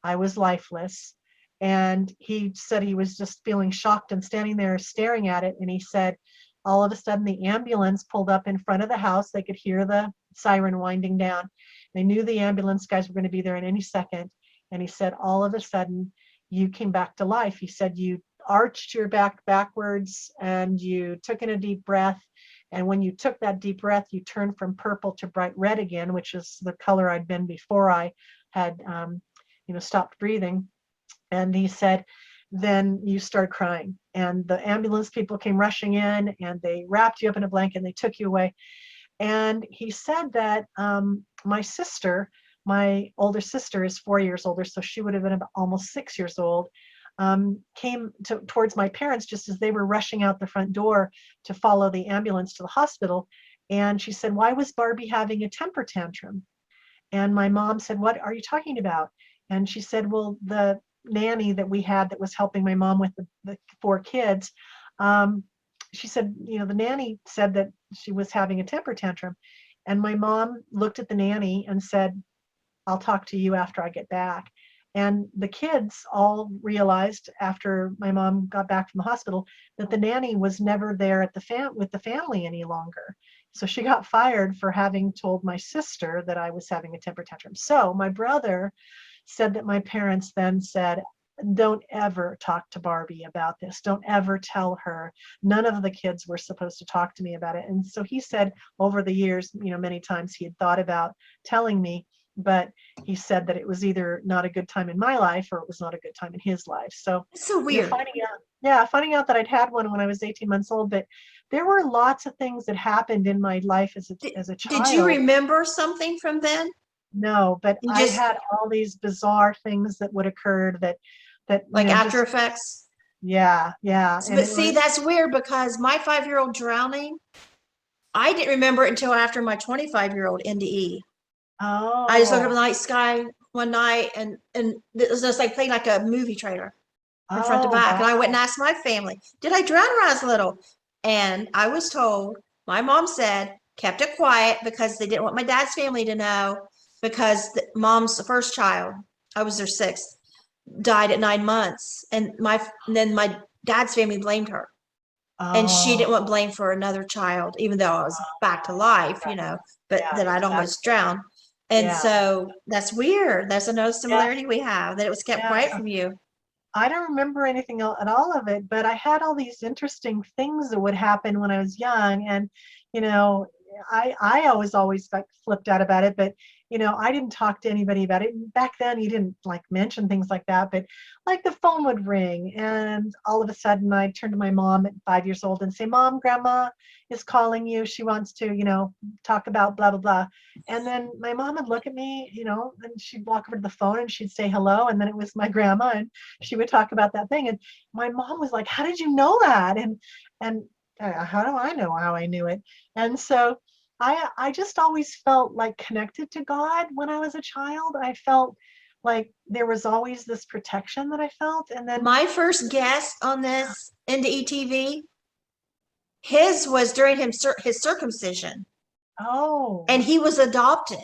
I was lifeless, and he said he was just feeling shocked and standing there staring at it, and he said, all of a sudden the ambulance pulled up in front of the house. They could hear the siren winding down. They knew the ambulance guys were going to be there in any second. And he said, all of a sudden you came back to life. He said, you arched your back backwards and you took in a deep breath. And when you took that deep breath, you turned from purple to bright red again, which is the color I'd been before I had, stopped breathing. And he said, then you start crying. And the ambulance people came rushing in and they wrapped you up in a blanket and they took you away. And he said that my sister, my older sister is 4 years older, so she would have been about almost 6 years old, came towards my parents just as they were rushing out the front door to follow the ambulance to the hospital. And she said, why was Barbie having a temper tantrum? And my mom said, what are you talking about? And she said, well, the nanny that we had that was helping my mom with the 4 kids, she said, the nanny said that she was having a temper tantrum. And my mom looked at the nanny and said, I'll talk to you after I get back. And the kids all realized after my mom got back from the hospital that the nanny was never there at with the family any longer. So she got fired for having told my sister that I was having a temper tantrum. So my brother said that my parents then said, don't ever talk to Barbie about this. Don't ever tell her. None of the kids were supposed to talk to me about it. And so he said over the years, many times he had thought about telling me, but he said that it was either not a good time in my life or it was not a good time in his life. So It's so weird. Finding out that I'd had one when I was 18 months old, but there were lots of things that happened in my life as a child. Did you remember something from then? No, but You I just had all these bizarre things that would occur that like after effects. Yeah. But see, that's weird because my 5-year-old drowning, I didn't remember it until after my 25-year-old NDE. Oh. I just looked up in the night sky one night and it was just like playing like a movie trailer from front to back. Wow. And I went and asked my family, did I drown when I was little? And I was told, my mom said, kept it quiet because they didn't want my dad's family to know because mom's first child, I was their 6th, died at 9 months. And then my dad's family blamed her. And she didn't want blame for another child, even though I was back to life, but that I'd almost drowned. And so that's weird. That's another similarity we have, that it was kept quiet from you. I don't remember anything at all of it, but I had all these interesting things that would happen when I was young. And, I always got flipped out about it, but, I didn't talk to anybody about it. Back then, you didn't like mention things like that, but like the phone would ring and all of a sudden I'd turn to my mom at 5 years old and say, Mom, Grandma is calling you. She wants to, talk about blah, blah, blah. And then my mom would look at me, and she'd walk over to the phone and she'd say hello. And then it was my grandma and she would talk about that thing. And my mom was like, how did you know that? And how do I know how I knew it? And so I just always felt like connected to God when I was a child. I felt like there was always this protection that I felt. And then my first guest on this NDE TV His was during his circumcision, Oh, and he was adopted.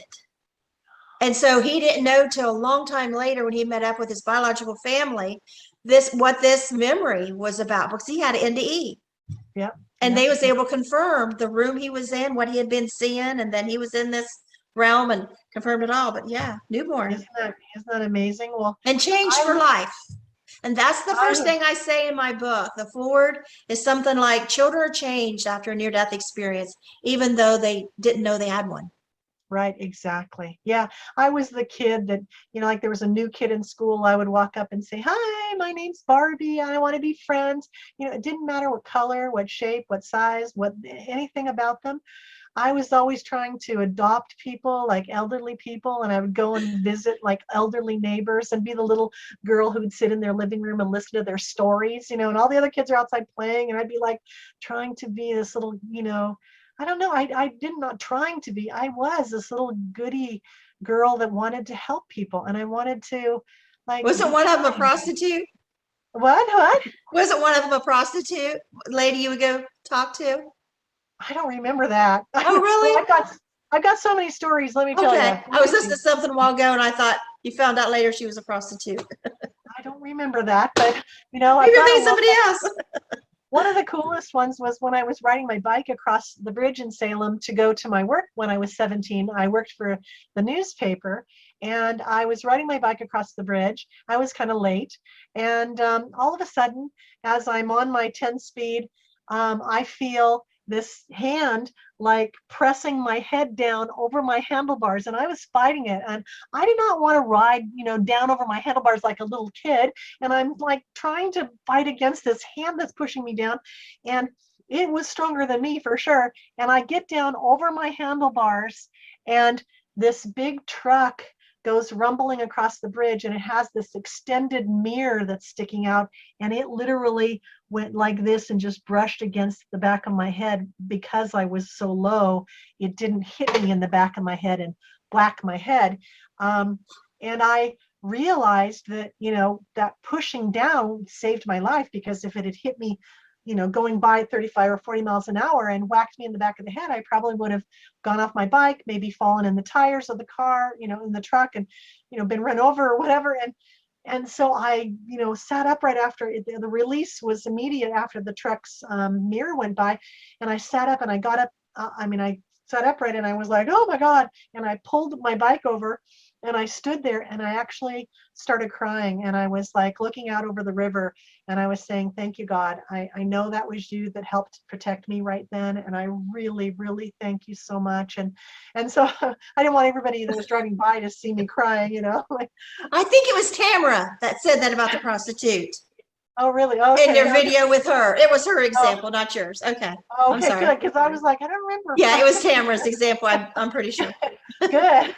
And so he didn't know till a long time later when he met up with his biological family what this memory was about, because he had NDE. yeah. And Yeah. they was able to confirm the room he was in, what he had been seeing, and then he was in this realm and confirmed it all. But yeah, newborn Isn't that amazing? Well, and changed I for life. And that's the first I thing I say in my book. The forward is something like children are changed after a near-death experience, even though they didn't know they had one. Right, exactly. Yeah, I was the kid that, like there was a new kid in school, I would walk up and say, "Hi, my name's Barbie, and I want to be friends." It didn't matter what color, what shape, what size, anything about them. I was always trying to adopt people, like elderly people, and I would go and visit like elderly neighbors and be the little girl who would sit in their living room and listen to their stories, and all the other kids are outside playing, and I'd be like trying to be this little, I don't know, I did not trying to be, I was this little goody girl that wanted to help people, and I wanted to like Wasn't be one of them a kind. prostitute? What? Wasn't one of them a prostitute lady you would go talk to? I don't remember that. Oh, Well, really? I've got so many stories, let me tell you. Okay. I was listening to something a while ago and I thought you found out later she was a prostitute. I don't remember that, but Maybe I've you're got a thinking lot. somebody else. One of the coolest ones was when I was riding my bike across the bridge in Salem to go to my work when I was 17. I worked for the newspaper, and I was riding my bike across the bridge. I was kind of late, and all of a sudden, as I'm on my 10 speed, I feel this hand like pressing my head down over my handlebars, and I was fighting it. And I did not want to ride, down over my handlebars like a little kid. And I'm like trying to fight against this hand that's pushing me down. And it was stronger than me for sure. And I get down over my handlebars, and this big truck goes rumbling across the bridge, and it has this extended mirror that's sticking out, and it literally went like this and just brushed against the back of my head. Because I was so low, it didn't hit me in the back of my head and whack my head. And I realized that that pushing down saved my life, because if it had hit me going by 35 or 40 miles an hour and whacked me in the back of the head, I probably would have gone off my bike, maybe fallen in the tires of the car, in the truck, and been run over or whatever. And so I sat up right after the release was immediate after the truck's mirror went by, and I sat up and I got up. I sat upright and I was like, oh my God. And I pulled my bike over and I stood there and I actually started crying, and I was like looking out over the river, and I was saying, thank you, God. I know that was you that helped protect me right then. And I really, really thank you so much. And so I didn't want everybody that was driving by to see me crying, like, I think it was Tamara that said that about the prostitute oh, really? in Okay. their No, video with her. It was her oh, example, not yours. Okay. I'm okay, sorry. good. Because I was like, I don't remember. Yeah, it was Tamara's example. I'm pretty sure. Good.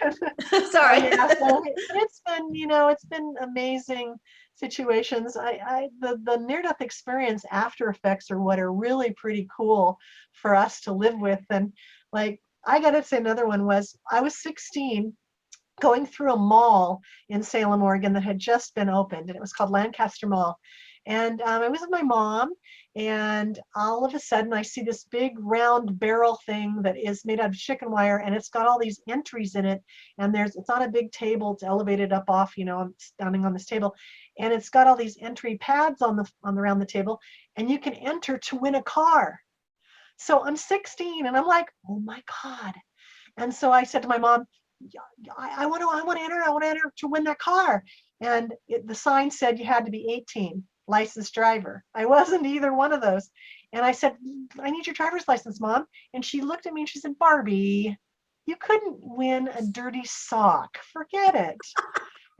Sorry. Yeah, so it's been, it's been amazing situations. The near-death experience after effects are what are really pretty cool for us to live with. And like, I gotta say, another one was I was 16 going through a mall in Salem, Oregon that had just been opened, and it was called Lancaster Mall. And I was with my mom, and all of a sudden I see this big round barrel thing that is made out of chicken wire, and it's got all these entries in it. And it's on a big table, it's elevated up off, I'm standing on this table, and it's got all these entry pads on around the table, and you can enter to win a car. So I'm 16 and I'm like, oh my God. And so I said to my mom, I want to enter to win that car. And the sign said you had to be 18, licensed driver. I wasn't either one of those. And I said, I need your driver's license, Mom. And she looked at me and she said, Barbie, you couldn't win a dirty sock. Forget it.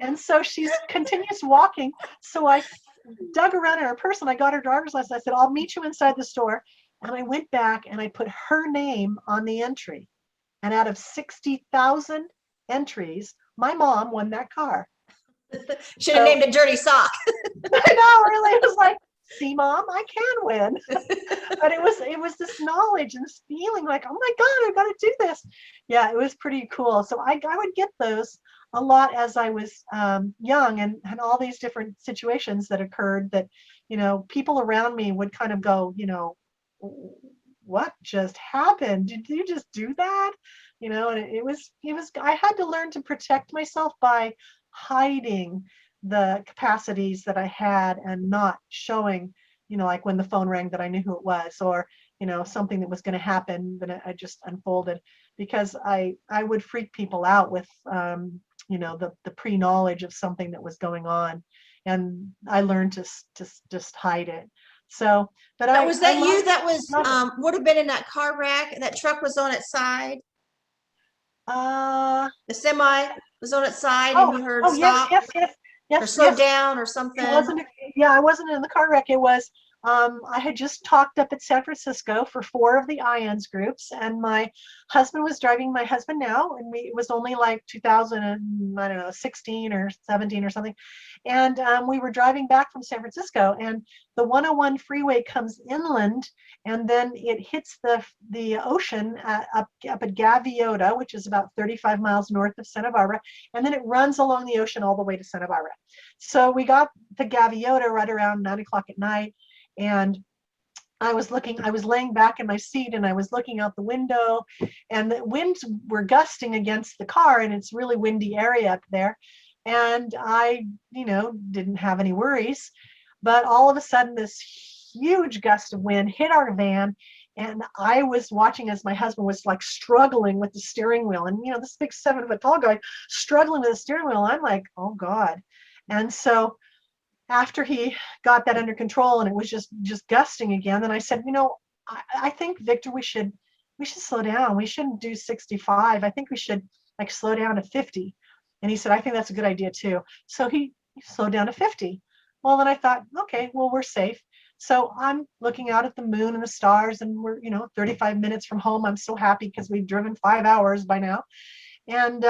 And so she continues walking. So I dug around in her purse and I got her driver's license. I said, I'll meet you inside the store. And I went back and I put her name on the entry. And out of 60,000 entries, my mom won that car. Should have named it Dirty Sock. I know, really. It was like, see, Mom, I can win. But it was this knowledge and this feeling like, oh my God, I've got to do this. Yeah, it was pretty cool. So I would get those a lot as I was young, and all these different situations that occurred that, people around me would kind of go, what just happened? Did you just do that? You know, and I had to learn to protect myself by hiding the capacities that I had and not showing, you know, like when the phone rang that I knew who it was, or, you know, something that was going to happen, then I just unfolded, because I would freak people out with, you know, the pre-knowledge of something that was going on. And I learned to just hide it. So, but Now, was that you that love it. would have been in that car wreck and that truck was on its side? Uh, The semi was on its side and oh, you heard oh, yes, stop yes, yes, or yes, slow yes. down or It something? wasn't, yeah, I wasn't in the car wreck. It was, I had just talked up at San Francisco for 4 of the IONS groups, and my husband was driving, my husband now, and it was only like 2000 and, I don't know, 16 or 17 or something. And we were driving back from San Francisco, and the 101 freeway comes inland, and then it hits the ocean up at Gaviota, which is about 35 miles north of Santa Barbara, and then it runs along the ocean all the way to Santa Barbara. So we got to Gaviota right around 9 o'clock at night, and I was laying back in my seat, and I was looking out the window, and the winds were gusting against the car, and it's really windy area up there. And I, you know, didn't have any worries, but all of a sudden this huge gust of wind hit our van, and I was watching as my husband was like struggling with the steering wheel, and you know, this big 7-foot tall guy struggling with the steering wheel. I'm like, oh God. And so after he got that under control and it was just gusting again, then I said, you know, I think, Victor, we should slow down. We shouldn't do 65. I think we should like slow down to 50. And he said, I think that's a good idea too. So he slowed down to 50. Well, then I thought, okay, well, we're safe. So I'm looking out at the moon and the stars, and we're, you know, 35 minutes from home. I'm so happy because we've driven 5 hours by now. And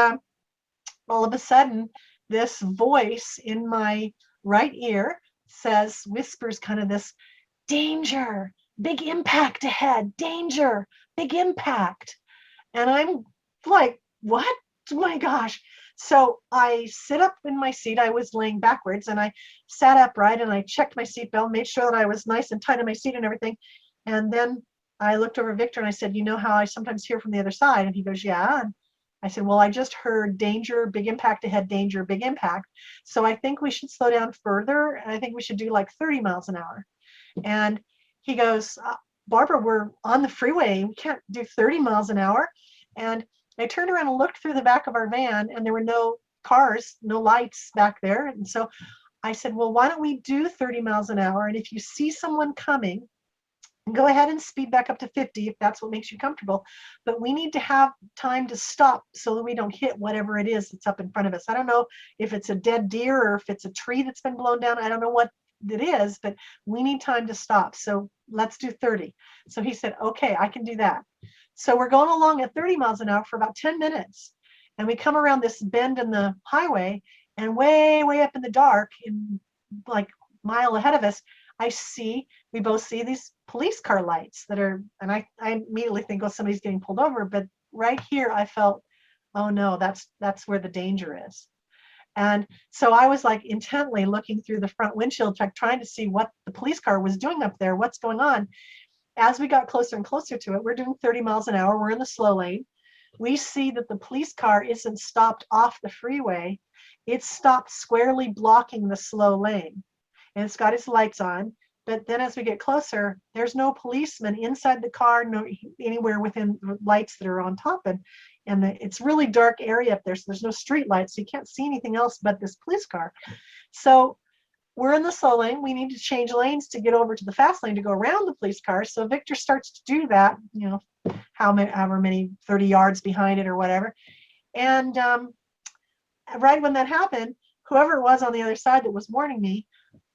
all of a sudden, this voice in my right ear whispers kind of this, danger, big impact ahead, danger, big impact. And I'm like, what? Oh my gosh. So I sit up in my seat. I was laying backwards, and I sat upright, and I checked my seatbelt, made sure that I was nice and tight in my seat and everything. And then I looked over Victor and I said, you know how I sometimes hear from the other side? And he goes, yeah. And I said, well, I just heard danger, big impact ahead, danger, big impact. So I think we should slow down further. And I think we should do like 30 miles an hour. And he goes, Barbara, we're on the freeway. We can't do 30 miles an hour. And I turned around and looked through the back of our van, and there were no cars, no lights back there. And so I said, well, why don't we do 30 miles an hour? And if you see someone coming, go ahead and speed back up to 50 if that's what makes you comfortable. But we need to have time to stop so that we don't hit whatever it is that's up in front of us. I don't know if it's a dead deer or if it's a tree that's been blown down. I don't know what it is, but we need time to stop. So let's do 30. So he said, okay, I can do that. So we're going along at 30 miles an hour for about 10 minutes. And we come around this bend in the highway, and way, way up in the dark, in like a mile ahead of us, we both see these police car lights that are, and I immediately think, oh, somebody's getting pulled over. But right here, I felt, oh no, that's where the danger is. And so I was like intently looking through the front windshield, trying to see what the police car was doing up there, what's going on. As we got closer and closer to it, we're doing 30 miles an hour. We're in the slow lane. We see that the police car isn't stopped off the freeway. It's stopped squarely blocking the slow lane. And it's got its lights on. But then as we get closer, there's no policeman inside the car, no anywhere within the lights that are on top. And it's really dark area up there, so there's no street lights, so you can't see anything else but this police car. So we're in the slow lane. We need to change lanes to get over to the fast lane to go around the police car. So Victor starts to do that, you know, however many 30 yards behind it or whatever. And right when that happened, whoever it was on the other side that was warning me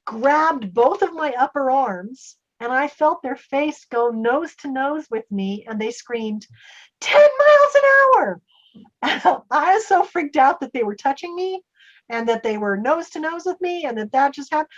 grabbed both of my upper arms, and I felt their face go nose to nose with me, and they screamed, 10 miles an hour. I was so freaked out that they were touching me and that they were nose to nose with me and that just happened.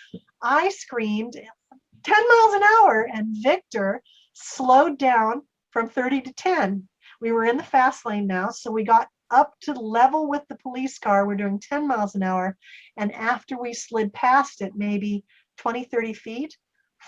I screamed 10 miles an hour, and Victor slowed down from 30 to 10. We were in the fast lane now, so we got up to level with the police car. We're doing 10 miles an hour. And after we slid past it, maybe 20, 30 feet,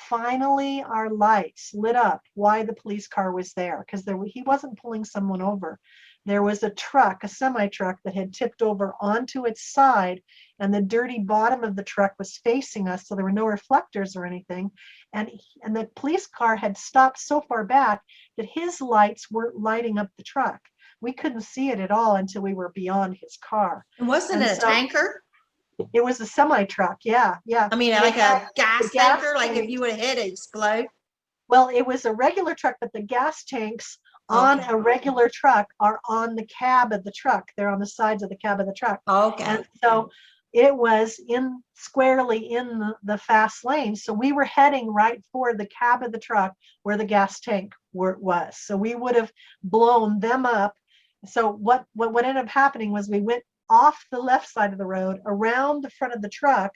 Finally, our lights lit up why the police car was there, because he wasn't pulling someone over. There was a truck, a semi truck, that had tipped over onto its side, and the dirty bottom of the truck was facing us, so there were no reflectors or anything. And the police car had stopped so far back that his lights weren't lighting up the truck. We couldn't see it at all until we were beyond his car. Wasn't And it a tanker? It was a semi truck. Yeah, yeah. I mean, It like had a gas the gas tanker, like if tank. you would have hit it, explode. Well, it was a regular truck, but the gas tanks on Okay. a regular truck are on the cab of the truck. They're on the sides of the cab of the truck. Okay. And so it was squarely in the fast lane. So we were heading right for the cab of the truck where the gas tank was. So we would have blown them up. So what ended up happening was we went off the left side of the road, around the front of the truck,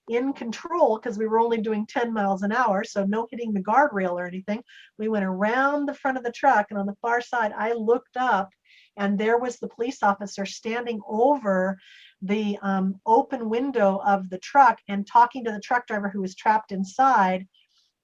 in control, because we were only doing 10 miles an hour, so no hitting the guardrail or anything. We went around the front of the truck, and on the far side, I looked up, and there was the police officer standing over the open window of the truck and talking to the truck driver who was trapped inside.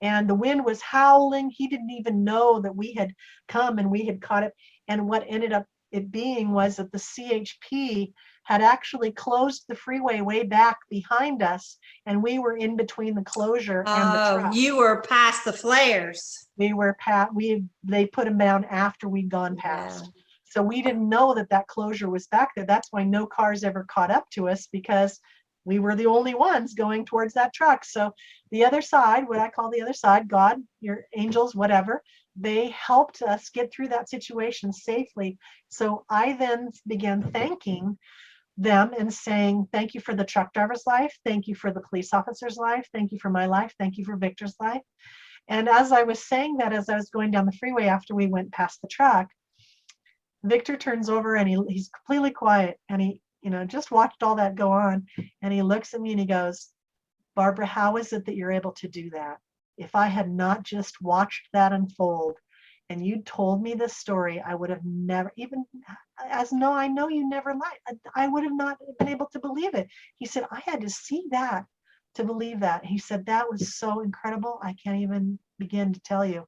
And the wind was howling. He didn't even know that we had come and we had caught it. And what ended up it being was that the CHP had actually closed the freeway way back behind us, and we were in between the closure and the truck. You were past the flares. They put them down after we'd gone past. Yeah. So we didn't know that closure was back there. That's why no cars ever caught up to us, because we were the only ones going towards that truck. So the other side, what I call the other side, God, your angels, whatever, they helped us get through that situation safely. So I then began thanking them and saying, thank you for the truck driver's life. Thank you for the police officer's life. Thank you for my life. Thank you for Victor's life. And as I was saying that, as I was going down the freeway after we went past the truck, Victor turns over and he's completely quiet, and he, just watched all that go on. And he looks at me and he goes, Barbara, how is it that you're able to do that? If I had not just watched that unfold and you told me this story, I would have never, even I know you never lied, I would have not been able to believe it. He said, I had to see that to believe that. He said, that was so incredible. I can't even begin to tell you.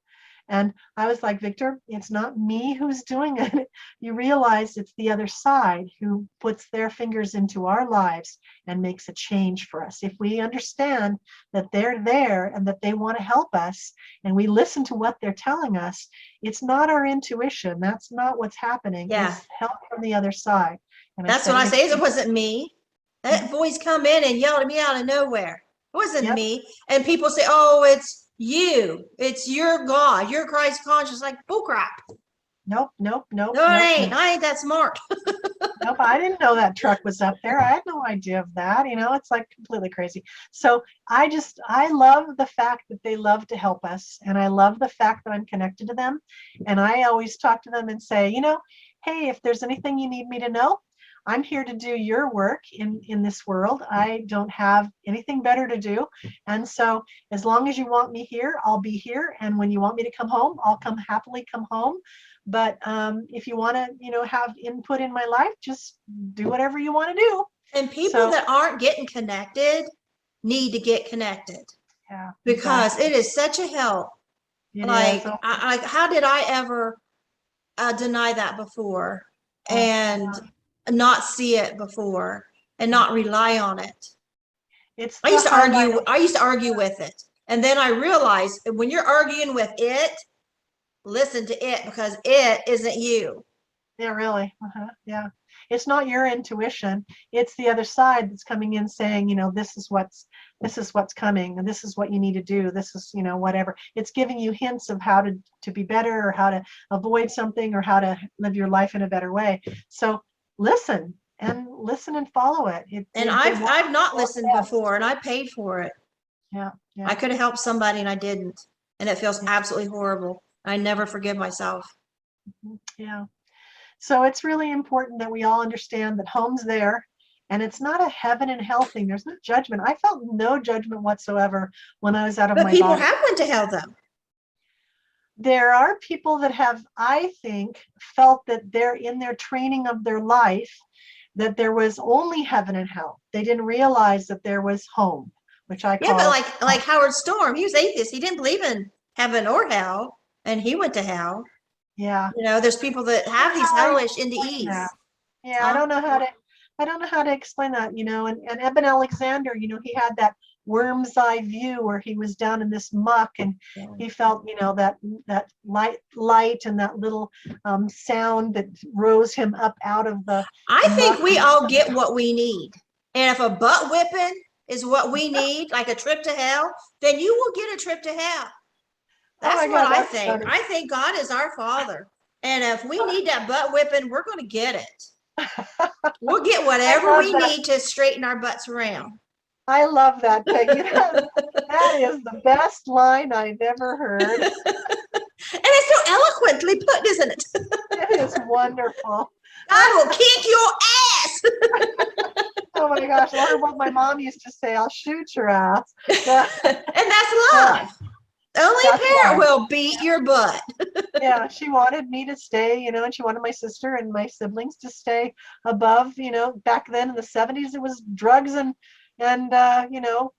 And I was like, Victor, it's not me who's doing it. You realize it's the other side who puts their fingers into our lives and makes a change for us. If we understand that they're there and that they want to help us, and we listen to what they're telling us, it's not our intuition. That's not what's happening. Yeah. It's help from the other side. And that's what I say. It wasn't me. That voice come in and yelled at me out of nowhere. It wasn't me. And people say, oh, it's you. It's your God. Your Christ conscious. Like, bullcrap. Nope. No, it ain't. I ain't that smart. Nope, I didn't know that truck was up there. I had no idea of that. It's like completely crazy. So I love the fact that they love to help us. And I love the fact that I'm connected to them. And I always talk to them and say, hey, if there's anything you need me to know, I'm here to do your work in this world. I don't have anything better to do. And so as long as you want me here, I'll be here. And when you want me to come home, I'll happily come home. But if you want to, have input in my life, just do whatever you want to do. And people that aren't getting connected need to get connected. Yeah. Because it is such a help. Like, how did I ever deny that before and not see it before and not rely on it? I used to argue with it. And then I realized when you're arguing with it, listen to it, because it isn't you. Yeah, really. Yeah. It's not your intuition. It's the other side that's coming in saying, this is what's coming, and this is what you need to do. This is, whatever. It's giving you hints of how to be better, or how to avoid something, or how to live your life in a better way. So listen and follow it. I've not listened before, and I paid for it. Yeah. I could have helped somebody and I didn't. And it feels absolutely horrible. I never forgive myself. Yeah. So it's really important that we all understand that home's there, and it's not a heaven and hell thing. There's no judgment. I felt no judgment whatsoever when I was out of my body. But people have went to hell, though. There are people that have, I think, felt that they're in their training of their life, that there was only heaven and hell. They didn't realize that there was home, which I Yeah, but call like Howard Storm, he was atheist. He didn't believe in heaven or hell, and he went to hell. yeah. You know, there's people that have these How I hellish explain NDEs. that. Yeah, I Huh? don't know how to explain that, and Eben Alexander, he had that worm's eye view where he was down in this muck and Yeah. he felt, that light and that little sound that rose him up out of the I think muck. we all get what we need. And if a butt whipping is what we need, like a trip to hell, then you will get a trip to hell. Oh That's my what God, I that's think. funny. I think God is our Father. And if we need that butt whipping, we're going to get it. We'll get I whatever love we that. need to straighten our butts around. I love that, Peggy. That is the best line I've ever heard. And it's so eloquently put, isn't it? It is wonderful. God will kick your ass. Oh my gosh, or what my mom used to say, I'll shoot your ass. And that's love. Only a That's parent love. will beat your butt. Yeah, she wanted me to stay, and she wanted my sister and my siblings to stay above, back then in the 70s, it was drugs and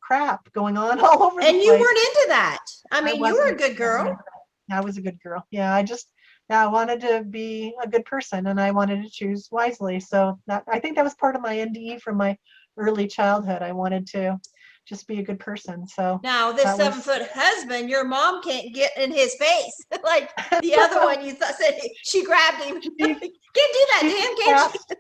crap going on all over the And you place. weren't into that. I I mean, you were a wasn't. good girl. I was a good girl. Yeah, I wanted to be a good person and I wanted to choose wisely. So I think that was part of my NDE from my early childhood. I wanted to just be a good person. So Now, this that was 7-foot husband, your mom can't get in his face. Like the other one you thought said she grabbed him. she, Can't do that, she's Dan, can't passed,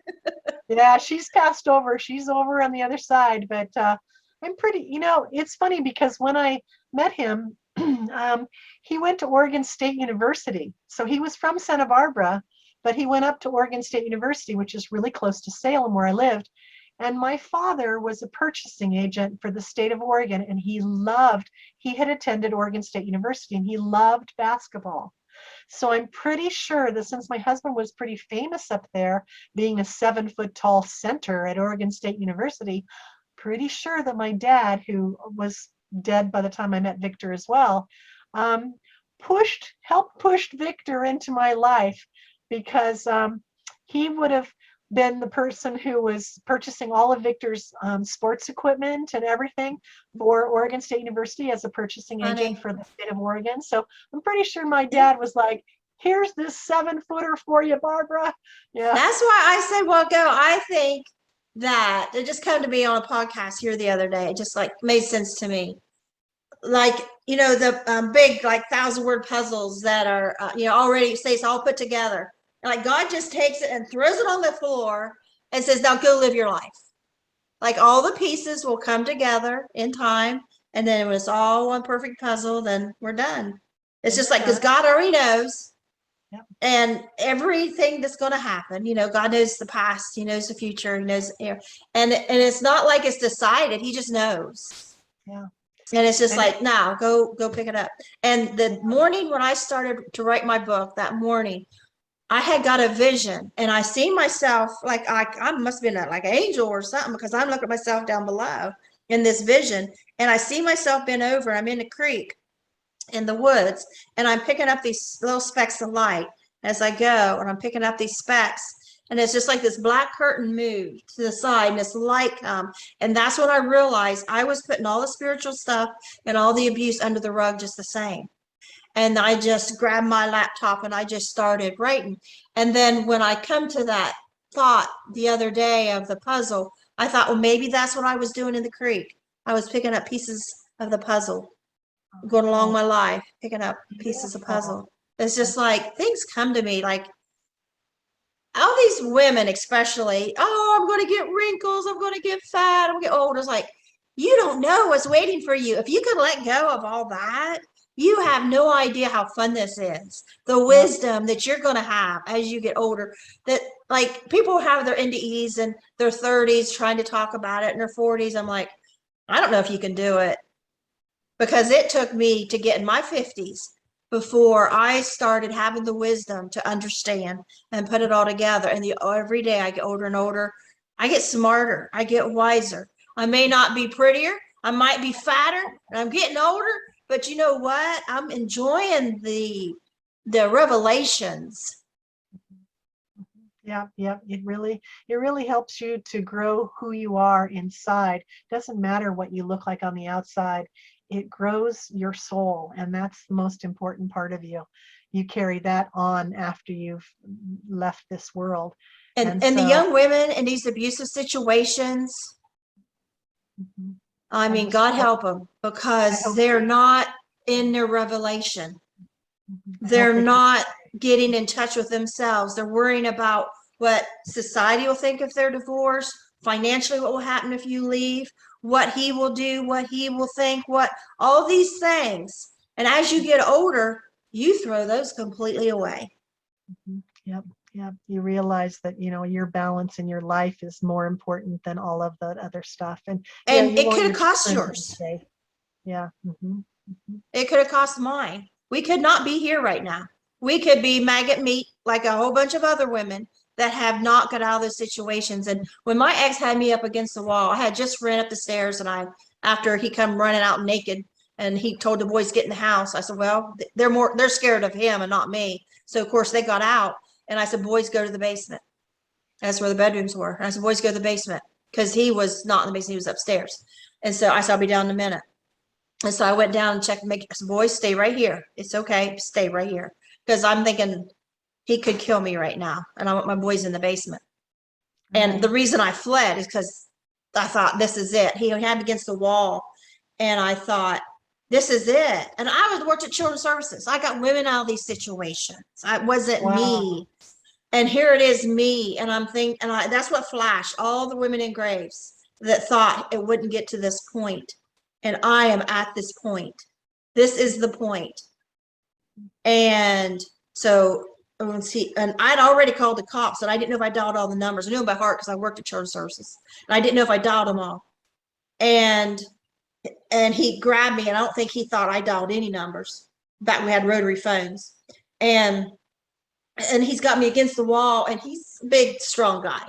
yeah, she's passed over. She's over on the other side. But I'm pretty, it's funny because when I met him, he went to Oregon State University. So he was from Santa Barbara, but he went up to Oregon State University, which is really close to Salem where I lived. And my father was a purchasing agent for the state of Oregon, and he had attended Oregon State University and he loved basketball. So I'm pretty sure that since my husband was pretty famous up there, being a 7-foot tall center at Oregon State University, pretty sure that my dad, who was dead by the time I met Victor as well, helped push Victor into my life because he would have been the person who was purchasing all of Victor's sports equipment and everything for Oregon State University as a purchasing agent for the state of Oregon. So I'm pretty sure my dad was like, here's this 7-footer for you, Barbara. Yeah. That's why I said, well, go. I think that it just came to me on a podcast here the other day. It just like made sense to me. Like, the big, like 1,000-word puzzles that are, already say it's all put together. Like God just takes it and throws it on the floor and says, now go live your life. Like all the pieces will come together in time. And then when it's all one perfect puzzle, then we're done. It's just like, because God already knows. Yep. And everything that's going to happen, God knows the past, he knows the future, he knows, and it's not like it's decided. He just knows. Yeah. And it's just like, now go pick it up. And the morning when I started to write my book, that morning, I had got a vision and I see myself like I must have been like an angel or something because I'm looking at myself down below in this vision. And I see myself bent over. I'm in a creek in the woods and I'm picking up these little specks of light as I go. And I'm picking up these specks. And it's just like this black curtain moved to the side and this light come. And that's when I realized I was putting all the spiritual stuff and all the abuse under the rug just the same. And I just grabbed my laptop and I just started writing. And then when I come to that thought the other day of the puzzle, I thought, well, maybe that's what I was doing in the creek. I was picking up pieces of the puzzle, going along my life, picking up pieces of puzzle. It's just like things come to me like all these women, especially, oh, I'm going to get wrinkles. I'm going to get fat. I'm going to get old. It's like, you don't know what's waiting for you. If you could let go of all that, you have no idea how fun this is. The wisdom that you're going to have as you get older, that like people have their NDEs in their 30s trying to talk about it in their 40s. I'm like, I don't know if you can do it because it took me to get in my 50s before I started having the wisdom to understand and put it all together. And every day I get older and older, I get smarter, I get wiser. I may not be prettier, I might be fatter, and I'm getting older, but you know what? I'm enjoying the revelations. Yeah, yeah, it really helps you to grow who you are inside. Doesn't matter what you look like on the outside. It grows your soul, and that's the most important part of you. You carry that on after you've left this world. And And the so, young women in these abusive situations, mhm, I I mean, just God hope, help them I because hope they're they, not in their revelation. I hope They're they come. not getting in touch with themselves. They're worrying about what society will think if they're divorced, financially, what will happen if you leave, what he will do, what he will think, what all these things. And as you get older, you throw those completely away. Yep, yep. You realize that, your balance in your life is more important than all of the other stuff. And yeah, And you it want could your have cost children to be yours. safe. Yeah. It could have cost mine. We could not be here right now. We could be maggot meat like a whole bunch of other women that have not got out of those situations. And when my ex had me up against the wall, I had just ran up the stairs and after he come running out naked and he told the boys get in the house. I said, well, they're scared of him and not me. So of course they got out and I said, boys, go to the basement. That's where the bedrooms were. And I said, boys, go to the basement because he was not in the basement. He was upstairs. And so I said, I'll be down in a minute. And so I went down and checked, I said, boys, stay right here. It's okay. Stay right here. Because I'm thinking he could kill me right now. And I want my boys in the basement. And the Right. reason I fled is because I thought, this is it. He had against the wall. And I thought, this is it. And I was worked at Children's Services. I got women out of these situations. It wasn't Wow. me. And here it is me. And I'm thinking, that's what flashed all the women in graves that thought it wouldn't get to this point. And I am at this point. This is the point. And so let's see, and I'd already called the cops and I didn't know if I dialed all the numbers. I knew them by heart because I worked at Children's Services. And I didn't know if I dialed them all. And he grabbed me and I don't think he thought I dialed any numbers. In fact, we had rotary phones. And he's got me against the wall and he's a big, strong guy.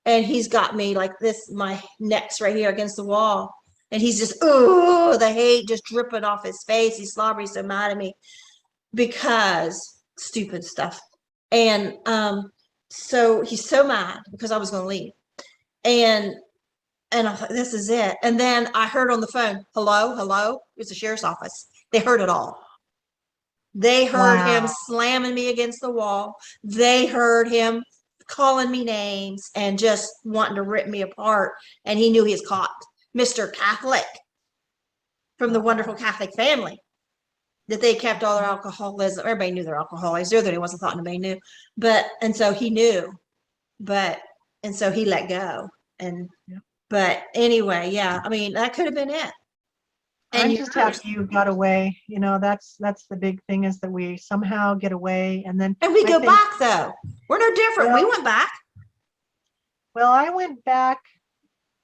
And he's got me like this, my neck's right here against the wall. And he's just, oh, the hate just dripping off his face. He's slobbery, so mad at me because stupid stuff. And so he's so mad because I was going to leave. And I thought, this is it. And then I heard on the phone, hello, hello. It was the sheriff's office. They heard it all. They heard him Wow. slamming me against the wall. They heard him calling me names and just wanting to rip me apart. And he knew he was caught. Mr. Catholic from the wonderful Uh-oh. Catholic family that they kept all their alcoholism. Everybody knew they're alcoholics. They're the only ones that thought nobody knew. And so he knew, and so he let go. And, Yep. but anyway, yeah, I mean, that could have been it. And I'm just happy yours. you got away. That's the big thing, is that we somehow get away. And then And we I go think, back though. We're no different. We well, went back. I went back.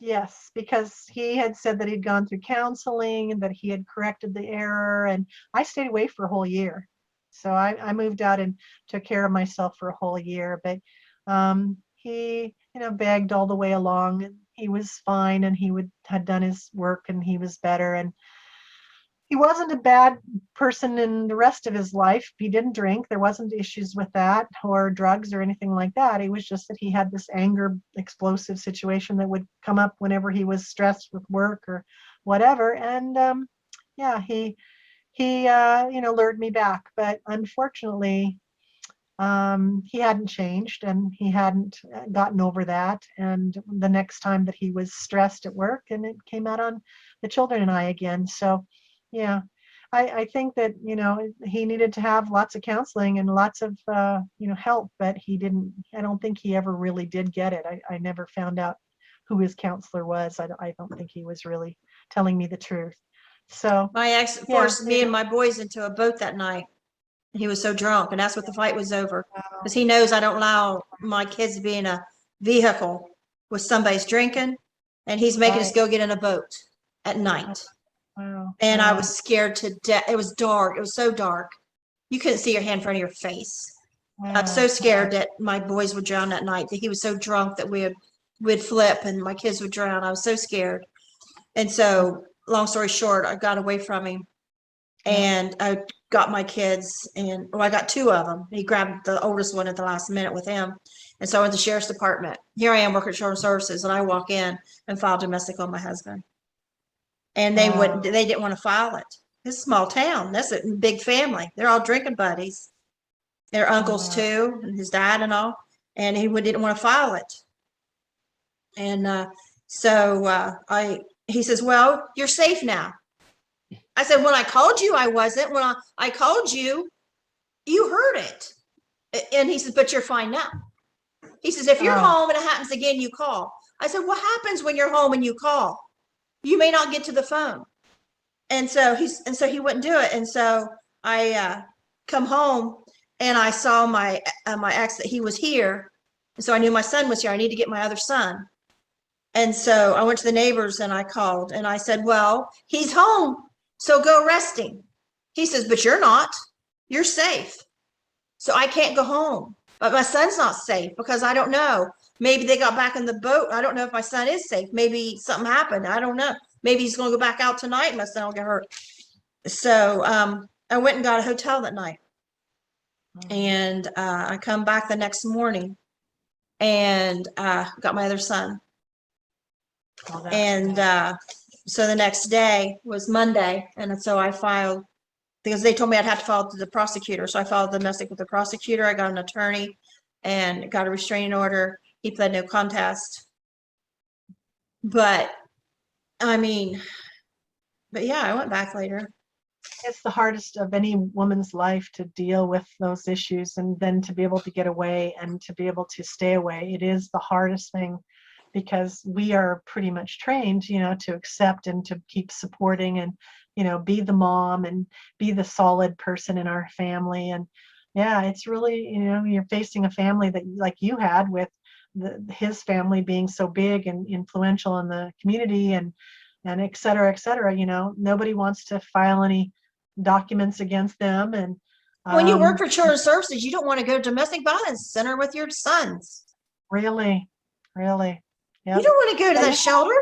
Yes, because he had said that he'd gone through counseling and that he had corrected the error, and I stayed away for a whole year. So I moved out and took care of myself for a whole year. But he, begged all the way along, and he was fine, and had done his work, and he was better. And he wasn't a bad person in the rest of his life. He didn't drink. There wasn't issues with that or drugs or anything like that. It was just that he had this anger, explosive situation that would come up whenever he was stressed with work or whatever. And yeah, he lured me back. But unfortunately, he hadn't changed, and he hadn't gotten over that. And the next time that he was stressed at work, and it came out on the children and I again. So yeah, I think that, he needed to have lots of counseling and lots of, help, but I don't think he ever really did get it. I never found out who his counselor was. I don't think he was really telling me the truth. So My ex yeah, forced me and my boys into a boat that night. He was so drunk, and that's what the fight was over. Because he knows I don't allow my kids to be in a vehicle with somebody's drinking, and he's making us right. go get in a boat at night. Wow. And I Wow. was scared to death. It was dark. It was so dark. You couldn't see your hand in front of your face. I was so Wow. scared that my boys would drown that night, that he was so drunk that we'd flip and my kids would drown. I was so scared. And so, long story short, I got away from him Yeah. and I got my kids, and I got two of them. He grabbed the oldest one at the last minute with him. And so I went to the sheriff's department. Here I am working at Children's Services, and I walk in and file domestic on my husband. And they wouldn't, they didn't want to file it. It's a small town. That's a big family. They're all drinking buddies. Their uncles too, and his dad and all. And he didn't want to file it. And he says, well, you're safe now. I said, when I called you, I wasn't. When I called you, you heard it. And he says, but you're fine now. He says, if you're home and it happens again, you call. I said, what happens when you're home and you call? You may not get to the phone. And so he wouldn't do it. And so I come home and I saw my ex, that he was here. And so I knew my son was here. I need to get my other son. And so I went to the neighbors and I called and I said, well, he's home, so go arrest him. He says, but you're not. You're safe. So I can't go home. But my son's not safe because I don't know. Maybe they got back in the boat. I don't know if my son is safe. Maybe something happened. I don't know. Maybe he's going to go back out tonight and my son will get hurt. So I went and got a hotel that night. And I come back the next morning and got my other son. So the next day was Monday. And so I filed, because they told me I'd have to file to the prosecutor. So I filed domestic with the prosecutor. I got an attorney and got a restraining order. He pled no contest. But I mean, but yeah, I went back later. It's the hardest of any woman's life to deal with those issues, and then to be able to get away and to be able to stay away. It is the hardest thing, because we are pretty much trained, to accept and to keep supporting and, be the mom and be the solid person in our family. And yeah, it's really, you're facing a family that like you had with his family being so big and influential in the community and et cetera, et cetera. Nobody wants to file any documents against them. And when you work for Children's Services, you don't want to go to domestic violence center with your sons. Really. Yep. You don't want to go to that shelter.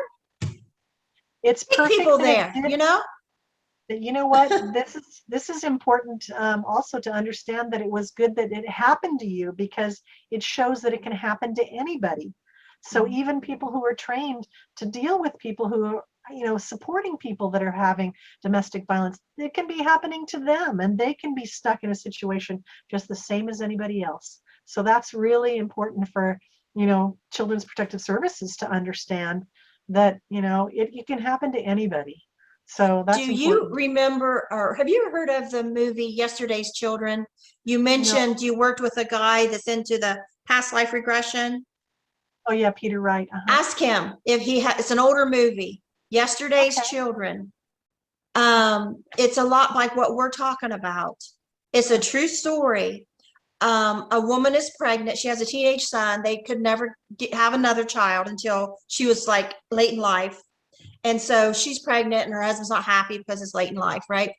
It's perfect people there, You know what? This is important also to understand that it was good that it happened to you, because it shows that it can happen to anybody. So even people who are trained to deal with people who are, supporting people that are having domestic violence, it can be happening to them, and they can be stuck in a situation just the same as anybody else. So that's really important for, Children's Protective Services to understand that, it can happen to anybody. So that's Do important. you remember, or have you ever heard of the movie Yesterday's Children? You mentioned you worked with a guy that's into the past life regression. Oh yeah, Peter Wright. Ask him if it's an older movie, Yesterday's Children. It's a lot like what we're talking about. It's a true story. A woman is pregnant. She has a teenage son. They could never have another child until she was like late in life. And so she's pregnant and her husband's not happy because it's late in life, right?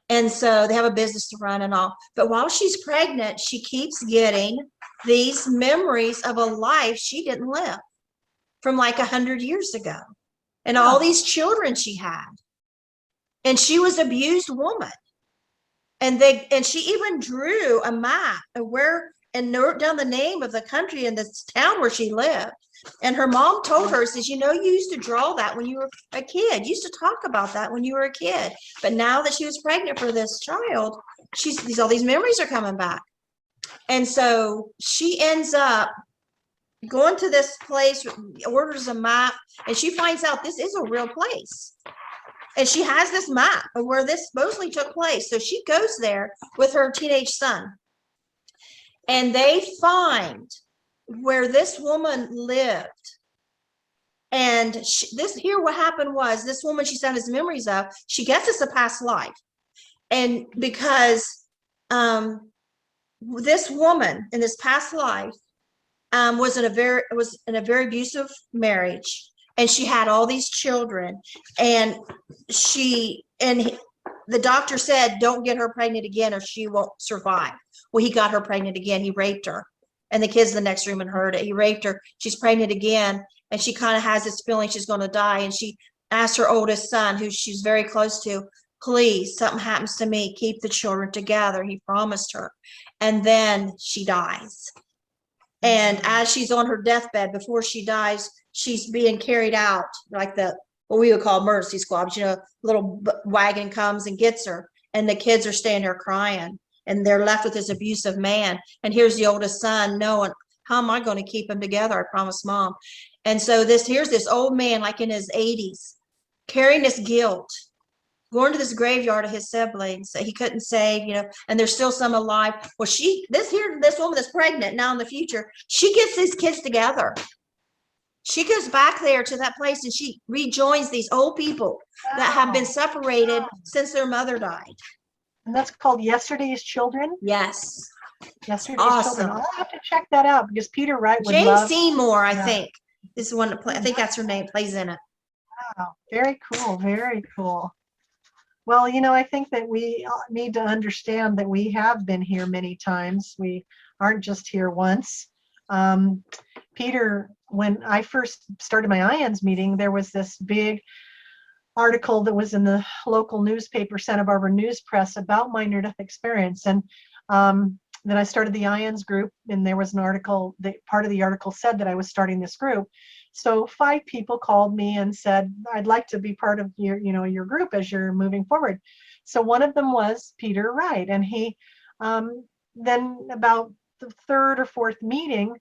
And so they have a business to run and all. But while she's pregnant, she keeps getting these memories of a life she didn't live from like 100 years ago. And all these children she had. And she was an abused woman. And she even drew a map of where and wrote down the name of the country and the town where she lived. And her mom told her, says, you used to draw that when you were a kid. You used to talk about that when you were a kid. But now that she was pregnant for this child, all these memories are coming back. And so she ends up going to this place, orders a map, and she finds out this is a real place. And she has this map of where this supposedly took place. So she goes there with her teenage son. And they find where this woman lived. And what happened was, this woman she found his memories of, she gets us a past life. And because this woman in this past life was in a very abusive marriage. And she had all these children, and the doctor said, don't get her pregnant again or she won't survive. Well, he got her pregnant again. He raped her, and the kids in the next room and heard it. He raped her. She's pregnant again, and she kind of has this feeling she's going to die. And she asked her oldest son, who she's very close to, please, something happens to me, keep the children together. He promised her. And then she dies. And as she's on her deathbed, before she dies, she's being carried out like what we would call emergency squads. Little wagon comes and gets her, and the kids are staying there crying, and they're left with this abusive man. And here's the oldest son knowing, how am I going to keep them together? I promised mom. And so here's this old man, like in his 80s, carrying this guilt, going to this graveyard of his siblings that he couldn't save, and there's still some alive. Well, this woman that's pregnant now in the future, she gets these kids together. She goes back there to that place and she rejoins these old people that have been separated since their mother died. And that's called Yesterday's Children? Yes. Yesterday's Awesome. Children. I'll have to check that out because Peter Wright would Jane love. Seymour, I think, is the one that I think that's her name, plays in it. Wow, very cool, very cool. Well, I think that we need to understand that we have been here many times. We aren't just here once. Peter, when I first started my IANS meeting, there was this big article that was in the local newspaper, Santa Barbara News Press, about my near-death experience. And then I started the IANS group, and there was an article that part of the article said that I was starting this group. So 5 people called me and said, I'd like to be part of your group as you're moving forward. So one of them was Peter Wright, and he then about the 3rd or 4th meeting,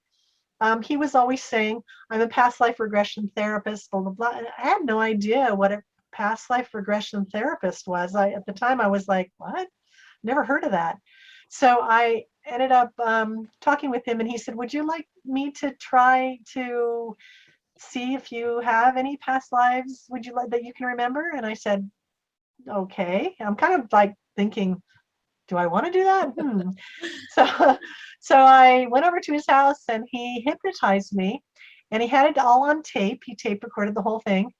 he was always saying, I'm a past life regression therapist, blah, blah, blah. And I had no idea what a past life regression therapist was. At the time I was like, what? Never heard of that. So I ended up talking with him, and he said, would you like me to try to see if you have any past lives would you like that you can remember? And I said, okay. I'm kind of like thinking, do I want to do that? So I went over to his house and he hypnotized me, and he had it all on tape. He tape recorded the whole thing,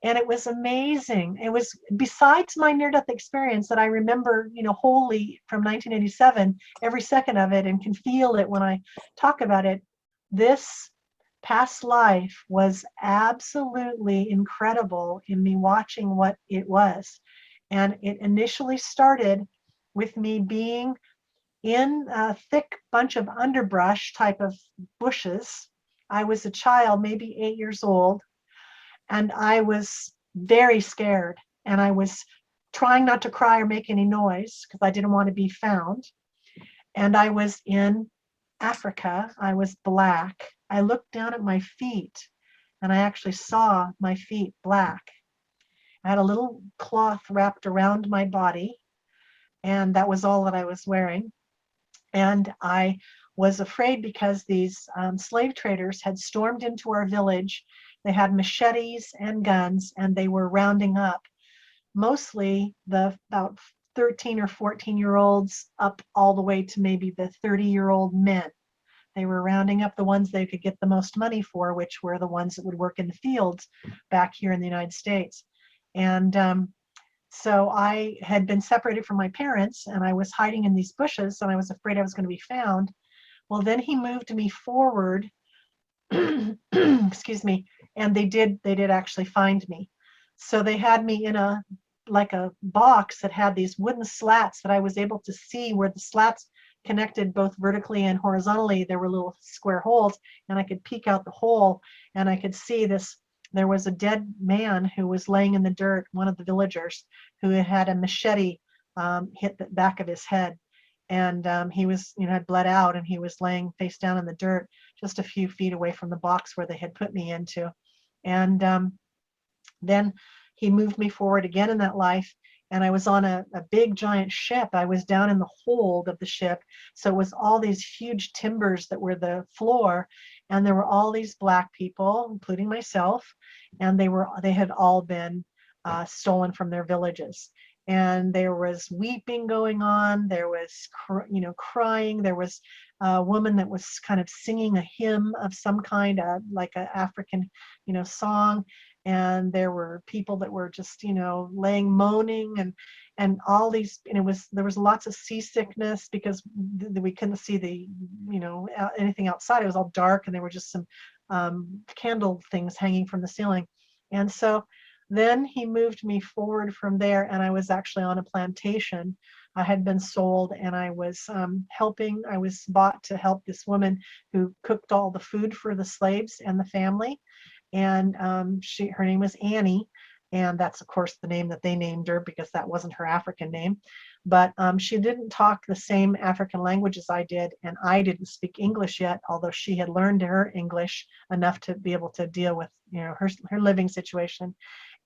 and it was amazing. It was, besides my near-death experience that I remember, wholly from 1987, every second of it, and can feel it when I talk about it. This past life was absolutely incredible in me watching what it was. And it initially started with me being in a thick bunch of underbrush type of bushes. I was a child, maybe 8 years old, and I was very scared, and I was trying not to cry or make any noise because I didn't want to be found. And I was in Africa. I was black. I looked down at my feet, and I actually saw my feet black. I had a little cloth wrapped around my body, and that was all that I was wearing. And I was afraid because these slave traders had stormed into our village. They had machetes and guns, and they were rounding up mostly the about 13 or 14-year-olds up all the way to maybe the 30-year-old men. They were rounding up the ones they could get the most money for, which were the ones that would work in the fields back here in the United States. And so I had been separated from my parents, and I was hiding in these bushes, and I was afraid I was going to be found. Well, then he moved me forward, excuse me, and they did actually find me. So they had me in a box that had these wooden slats that I was able to see where the slats connected both vertically and horizontally. There were little square holes, and I could peek out the hole, and I could see this. There was a dead man who was laying in the dirt, one of the villagers, who had a machete hit the back of his head. And he was, had bled out, and he was laying face down in the dirt just a few feet away from the box where they had put me into. And then he moved me forward again in that life, and I was on a big giant ship. I was down in the hold of the ship. So it was all these huge timbers that were the floor, and there were all these black people, including myself, and they had all been stolen from their villages. And there was weeping going on. There was, crying. There was a woman that was kind of singing a hymn of some kind, like an African, song. And there were people that were just, moaning and all these, and there was lots of seasickness because we couldn't see anything outside. It was all dark, and there were just some candle things hanging from the ceiling. And so then he moved me forward from there, and I was actually on a plantation I had been sold, and I was I was bought to help this woman who cooked all the food for the slaves and the family. And her name was Annie. And that's, of course, the name that they named her because that wasn't her African name. But she didn't talk the same African language as I did, and I didn't speak English yet, although she had learned her English enough to be able to deal with, her living situation.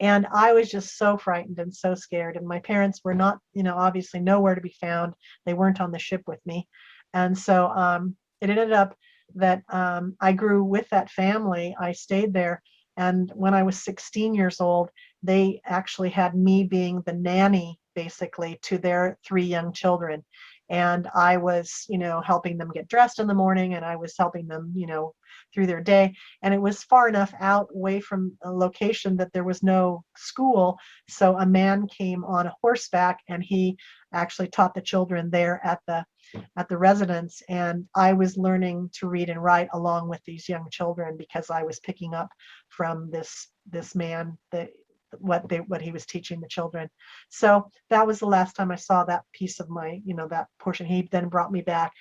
And I was just so frightened and so scared. And my parents were not, obviously nowhere to be found. They weren't on the ship with me. And so it ended up that I grew with that family. I stayed there. And when I was 16 years old, they actually had me being the nanny, basically, to their 3 young children. And I was, helping them get dressed in the morning, and I was helping them, through their day. And it was far enough out away from a location that there was no school. So a man came on a horseback, and he actually taught the children there at the residence. And I was learning to read and write along with these young children because I was picking up from this man what he was teaching the children. So that was the last time I saw that piece of my, that portion. He then brought me back,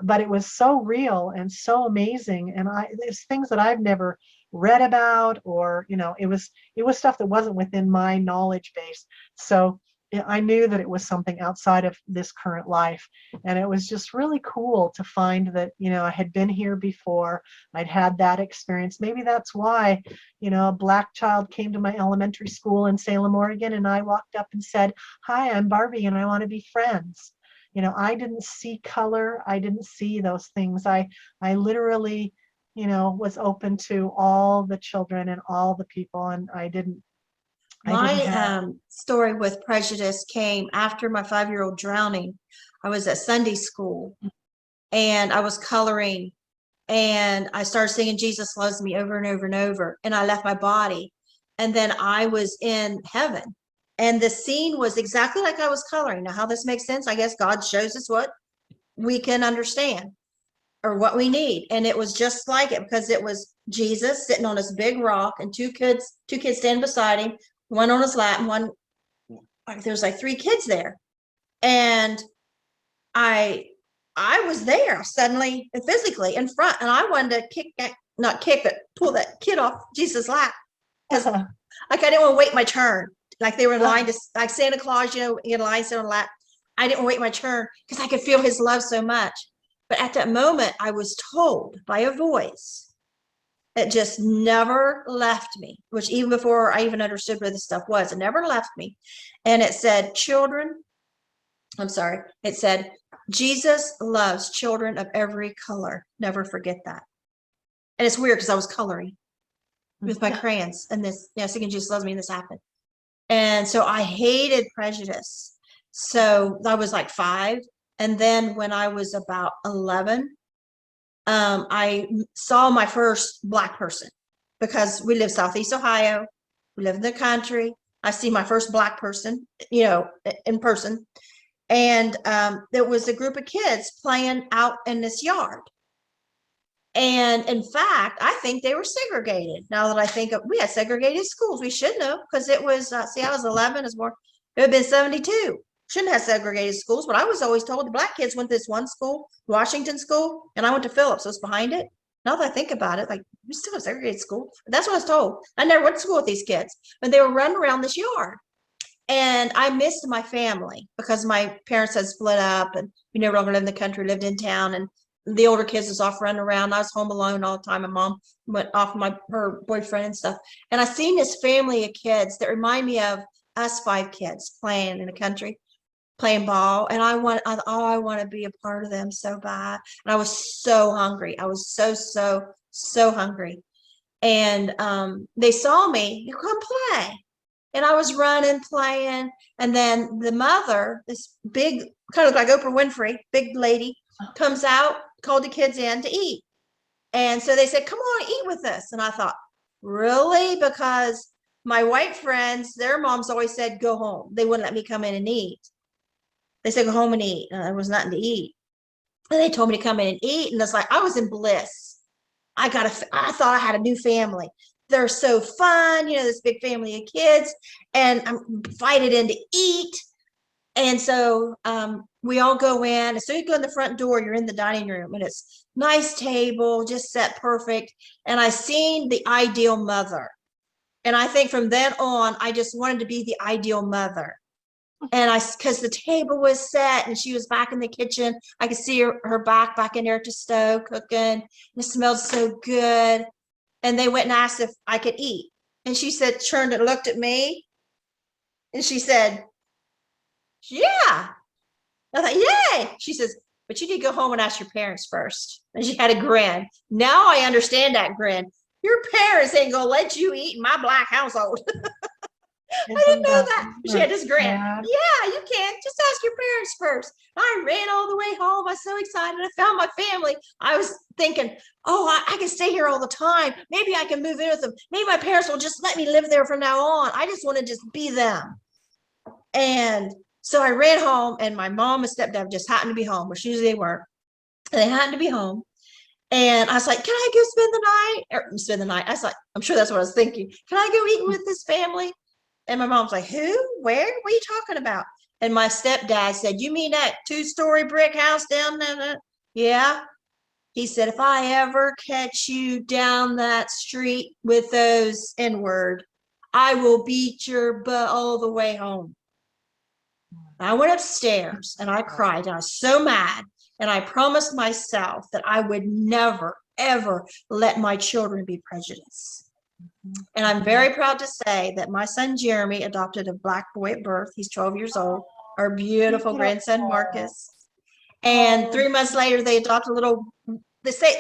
but it was so real and so amazing. And it's things that I've never read about, or, it was stuff that wasn't within my knowledge base. So I knew that it was something outside of this current life. And it was just really cool to find that, I had been here before. I'd had that experience. Maybe that's why, a Black child came to my elementary school in Salem, Oregon, and I walked up and said, "Hi, I'm Barbie, and I want to be friends." I didn't see color. I didn't see those things. I literally, was open to all the children and all the people, and I didn't My story with prejudice came after my 5-year-old drowning. I was at Sunday school, and I was coloring, and I started singing "Jesus Loves Me" over and over and over, and I left my body, and then I was in heaven, and the scene was exactly like I was coloring. Now, how this makes sense, I guess God shows us what we can understand or what we need, and it was just like it, because it was Jesus sitting on this big rock, and two kids standing beside him, one on his lap, and one, there was like 3 kids there. And I was there suddenly, physically in front, and I wanted to not kick, but pull that kid off Jesus' lap, because like I didn't want to wait my turn. Like they were in line to, like Santa Claus, in line, sit on the lap. I didn't wait my turn because I could feel his love so much. But at that moment, I was told by a voice that just never left me, which even before I even understood what this stuff was, it never left me. And it said, it said, "Jesus loves children of every color. Never forget that." And it's weird because I was coloring with my crayons, and this, singing "Jesus Loves Me," and this happened. And so I hated prejudice. So I was like 5. And then when I was about 11, I saw my first Black person, because we live Southeast Ohio. We live in the country. I see my first Black person, in person. And there was a group of kids playing out in this yard. And in fact, I think they were segregated. Now that I think of, we had segregated schools. We shouldn't have, because it was, I was 11, it would have been 72. Shouldn't have segregated schools, but I was always told the Black kids went to this one school, Washington School, and I went to Phillips, so it's behind it. Now that I think about it, like, we still have segregated school. That's what I was told. I never went to school with these kids, but they were running around this yard. And I missed my family because my parents had split up, and we no longer lived in the country, lived in town, and the older kids was off running around. I was home alone all the time. My mom went off her boyfriend and stuff. And I seen this family of kids that remind me of us 5 kids playing in the country, playing ball. And I want to be a part of them so bad. And I was so hungry. I was so hungry. And they saw me, "You come play." And I was running, playing. And then the mother, this big, kind of like Oprah Winfrey, big lady, comes out, called the kids in to eat. And so they said, "Come on, eat with us." And I thought, really? Because my white friends, their moms always said, "Go home." They wouldn't let me come in and eat. They said, "Go home and eat." And there was nothing to eat. And they told me to come in and eat. And it's like, I was in bliss. I thought I had a new family. They're so fun, this big family of kids. And I'm invited in to eat. And so we all go in. As soon as you go in the front door, you're in the dining room, and it's nice table, just set perfect. And I seen the ideal mother. And I think from then on, I just wanted to be the ideal mother. And because the table was set and she was back in the kitchen, I could see her back in there at the stove cooking. It smelled so good. And they went and asked if I could eat. And she said, turned and looked at me. And she said, yeah. I thought, yay. She says, but you need to go home and ask your parents first. And she had a grin. Now I understand that grin. Your parents ain't gonna let you eat in my black household. I didn't know that. She had this grin. Yeah, you can. Just ask your parents first. I ran all the way home. I was so excited. I found my family. I was thinking, oh, I can stay here all the time. Maybe I can move in with them. Maybe my parents will just let me live there from now on. I just want to just be them. And so I ran home, and my mom and stepdad just happened to be home, which usually they weren't. They happened to be home. And I was like, can I go spend the night? Or spend the night. I was like, I'm sure that's what I was thinking. Can I go eat with this family? And my mom's like, who? Where? What are you talking about? And my stepdad said, you mean that 2-story brick house down there? Yeah. He said, if I ever catch you down that street with those N-word, I will beat your butt all the way home. I went upstairs and I cried. And I was so mad. And I promised myself that I would never, ever let my children be prejudiced. And I'm very proud to say that my son Jeremy adopted a black boy at birth. He's 12 years old. Our beautiful grandson Marcus. And 3 months later, they adopted a little. They're safe.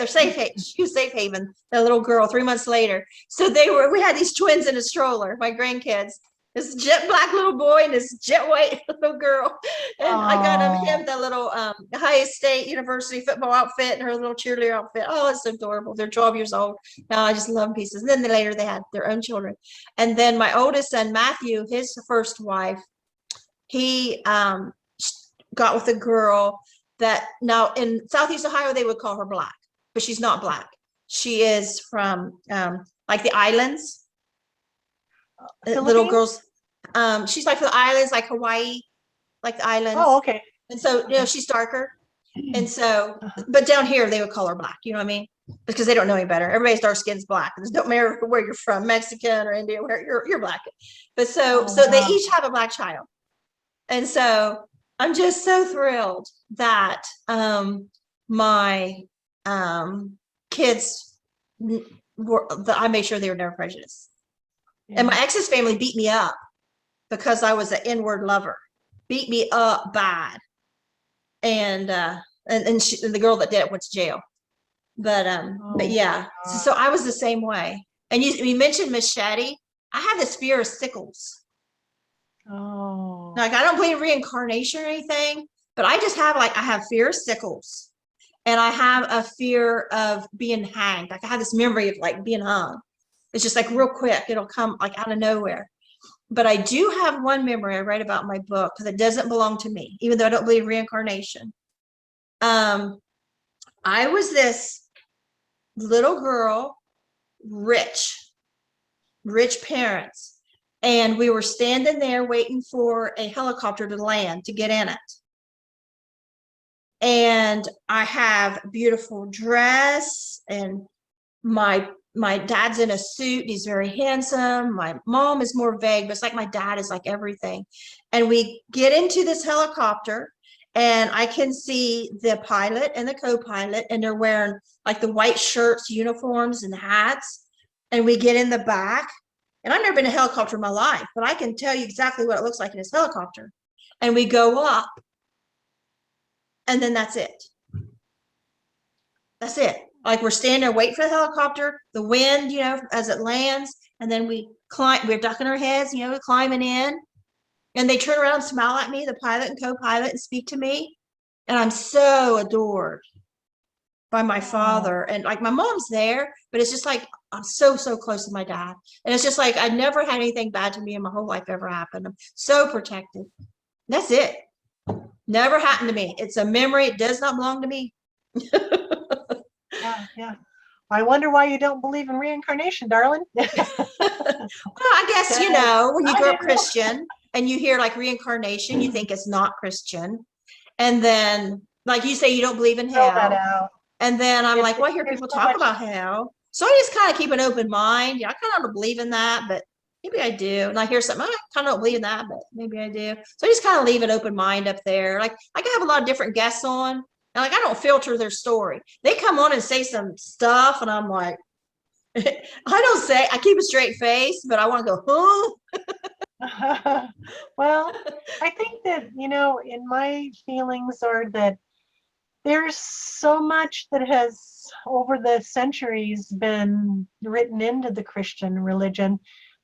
She was safe haven. The little girl. 3 months later, so we had these twins in a stroller. My grandkids. This jet black little boy and this jet white little girl. And I got him the little Ohio State University football outfit and her little cheerleader outfit. Oh, it's adorable. They're 12 years old. Now I just love them pieces. And then later they had their own children. And then my oldest son, Matthew, his first wife, he got with a girl that now in Southeast Ohio, they would call her black, but she's not black. She is from like the islands. Little girls, she's like for the islands, like Hawaii, like the islands. Oh, okay. And so, she's darker. And so, but down here, they would call her black. You know what I mean? Because they don't know any better. Everybody's dark skin's black. It don't matter where you're from, Mexican or Indian, where you're black. But so they each have a black child. And so I'm just so thrilled that my kids I made sure they were never prejudiced. And my ex's family beat me up because I was an N-word lover. Beat me up bad. And the girl that did it went to jail. But yeah. So I was the same way. And you mentioned machete. I have this fear of sickles. Oh. Like I don't believe in reincarnation or anything, but I just have I have fear of sickles. And I have a fear of being hanged. Like I have this memory of being hung. It's just real quick. It'll come out of nowhere. But I do have one memory I write about in my book that doesn't belong to me, even though I don't believe in reincarnation. I was this little girl, rich parents. And we were standing there waiting for a helicopter to land to get in it. And I have a beautiful dress, and my dad's in a suit. He's very handsome. My mom is more vague, but it's like my dad is like everything. And we get into this helicopter, and I can see the pilot and the co-pilot, and they're wearing the white shirts, uniforms, and hats. And we get in the back, and I've never been in a helicopter in my life, but I can tell you exactly what it looks like in this helicopter. And we go up, and then that's it. That's it. We're standing there waiting for the helicopter, the wind, as it lands, and then we climb, we're ducking our heads, climbing in, and they turn around and smile at me, the pilot and co-pilot, and speak to me. And I'm so adored by my father. And my mom's there, but it's just I'm so close to my dad. And it's just I never had anything bad to me in my whole life ever happened. I'm so protected. That's it. Never happened to me. It's a memory. It does not belong to me. Yeah. I wonder why you don't believe in reincarnation, darling. Well, I guess, when you grow up Christian, and you hear like reincarnation, you think it's not Christian. And then, like you say, you don't believe in Fill that hell. out. And then I'm like, well, I hear There's people so talk much. about hell. So I just kind of keep an open mind. Yeah, I kind of don't believe in that, but maybe I do. And I hear something, I kind of don't believe in that, but maybe I do. So I just kind of leave an open mind up there. Like I can have a lot of different guests on, and like I don't filter their story. They come on and say some stuff, and I'm like, I keep a straight face, but I want to go, huh? Well, I think that, in my feelings are that there's so much that has over the centuries been written into the Christian religion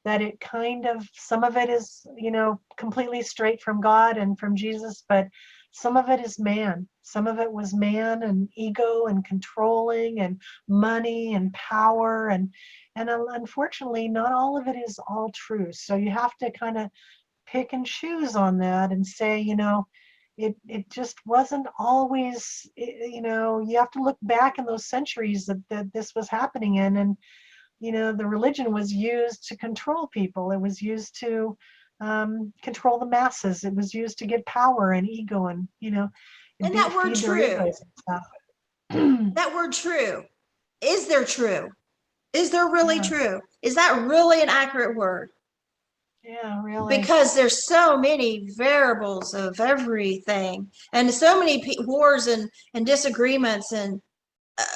that it kind of, some of it is, completely straight from God and from Jesus, but some of it is man. Some of it was man and ego and controlling and money and power, and unfortunately not all of it is all true. So you have to kind of pick and choose on that and say, it just wasn't always, you have to look back in those centuries that this was happening in. And, the religion was used to control people. It was used to control the masses. It was used to get power and ego and, And that word feed their true, egos and stuff. that word true, is there true? Is there really Yeah, true? Is that really an accurate word? yeah, really. Because there's so many variables of everything and so many wars and disagreements and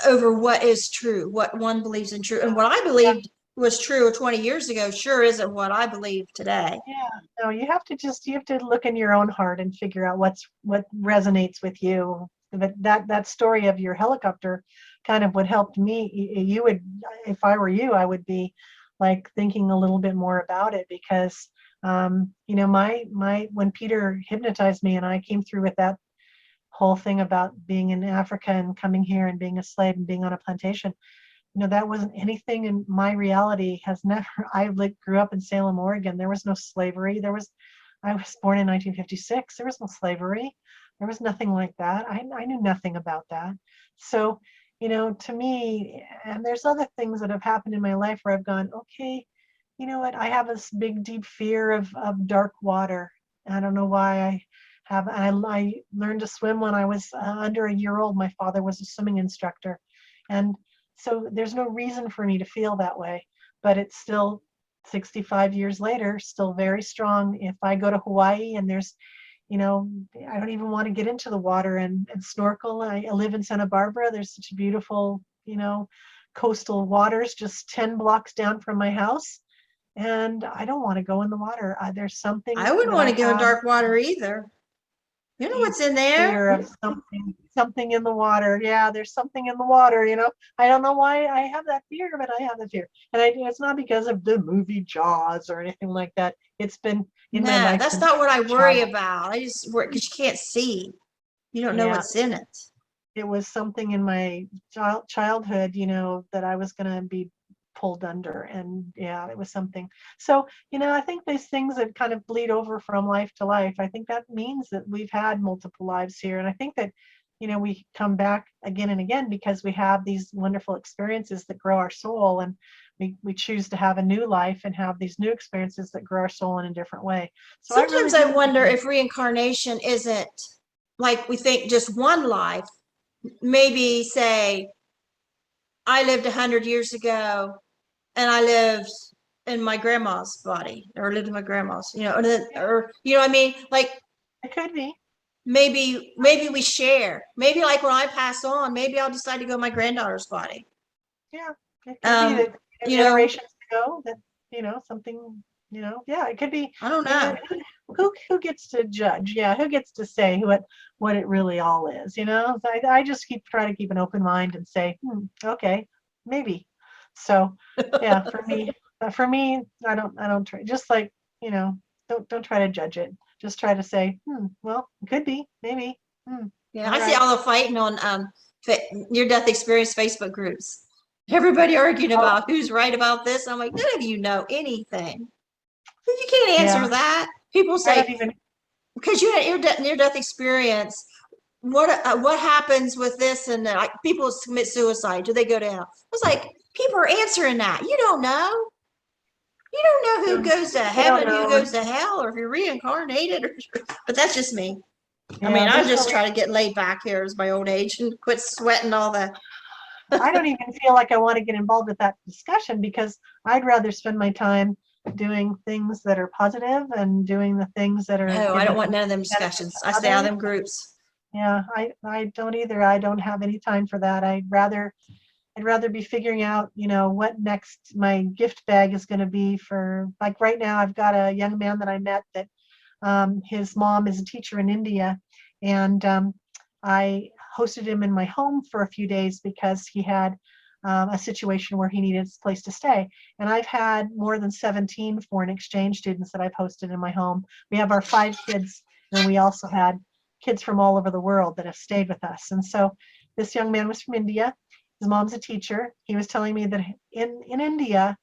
over what is true, what one believes in true. And what I Yeah, believed was true 20 years ago sure isn't what I believe today. yeah. No, you have to look in your own heart and figure out what resonates with you. But that story of your helicopter kind of would help me. You would, if I were you, I would be like thinking a little bit more about it because my when Peter hypnotized me and I came through with that whole thing about being in Africa and coming here and being a slave and being on a plantation, that wasn't anything in my reality. Has never. I grew up in Salem, Oregon. There was no slavery. I was born in 1956. There was no slavery. There was nothing like that. I knew nothing about that. So, to me, and there's other things that have happened in my life where I've gone, okay, you know what? I have this big, deep fear of dark water. I don't know why I have. I learned to swim when I was under a year old. My father was a swimming instructor, and so there's no reason for me to feel that way, but it's still 65 years later, still very strong. If I go to Hawaii and there's, I don't even want to get into the water and snorkel. I live in Santa Barbara. There's such beautiful, coastal waters just 10 blocks down from my house. And I don't want to go in the water. There's something I wouldn't that want I to go in have dark water either. You know deep what's in there? fear of something in the water. Yeah, there's something in the water. I don't know why I have that fear, but I have the fear, and it's not because of the movie Jaws or anything like that. It's been in my No, life that's since not what I worry child. about. I just worry because you can't see. You don't know Yeah, what's in it. it was something in my childhood, that I was going to be pulled under, and yeah, it was something. So, I think these things that kind of bleed over from life to life, I think that means that we've had multiple lives here, and I think that we come back again and again because we have these wonderful experiences that grow our soul, and we choose to have a new life and have these new experiences that grow our soul in a different way. So I really Sometimes I do wonder think if reincarnation isn't like we think just one life. Maybe say I lived 100 years ago and I lived in my grandma's body or lived in my grandma's, or you know what I mean? Like it could be. maybe we share. Maybe like when I pass on, maybe I'll decide to go in my granddaughter's body. Yeah, it could be that You know, generations ago that something, yeah, it could be. I don't I mean, know. who gets to judge? Yeah, who gets to say what it really all is? So I just try to keep an open mind and say, okay, maybe. So yeah, for me, I don't try. Just like don't try to judge it. Just try to say, well, it could be, maybe. Yeah, All I see right. all the fighting on near death experience Facebook groups. Everybody arguing Oh, about who's right about this. I'm like, none of you know anything. You can't answer yeah. that. People I don't say, even. because you had near death experience, what happens with this? And like people commit suicide. Do they go down? I was like, people are answering that. You don't know. You don't know who goes to I don't heaven, who know. goes to hell, or if you're reincarnated. But that's just me. I Yeah, mean, I there's just really, try to get laid back here as my old age and quit sweating all the. I don't even feel like I want to get involved with that discussion because I'd rather spend my time doing things that are positive and doing the things that are No, I don't giving want none of them benefit discussions. to I stay out of others. them groups. Yeah, I don't either. I don't have any time for that. I'd rather be figuring out, what next my gift bag is going to be for, like right now, I've got a young man that I met that his mom is a teacher in India, and I hosted him in my home for a few days because he had a situation where he needed a place to stay. And I've had more than 17 foreign exchange students that I've hosted in my home. We have our 5 kids, and we also had kids from all over the world that have stayed with us. And so this young man was from India. His mom's a teacher. He was telling me that in India,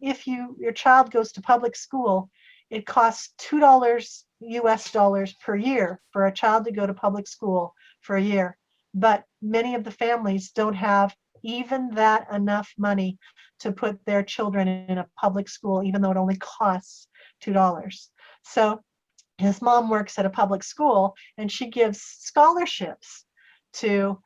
if your child goes to public school, it costs $2 US dollars per year for a child to go to public school for a year. But many of the families don't have even that enough money to put their children in a public school, even though it only costs $2. So his mom works at a public school and she gives scholarships to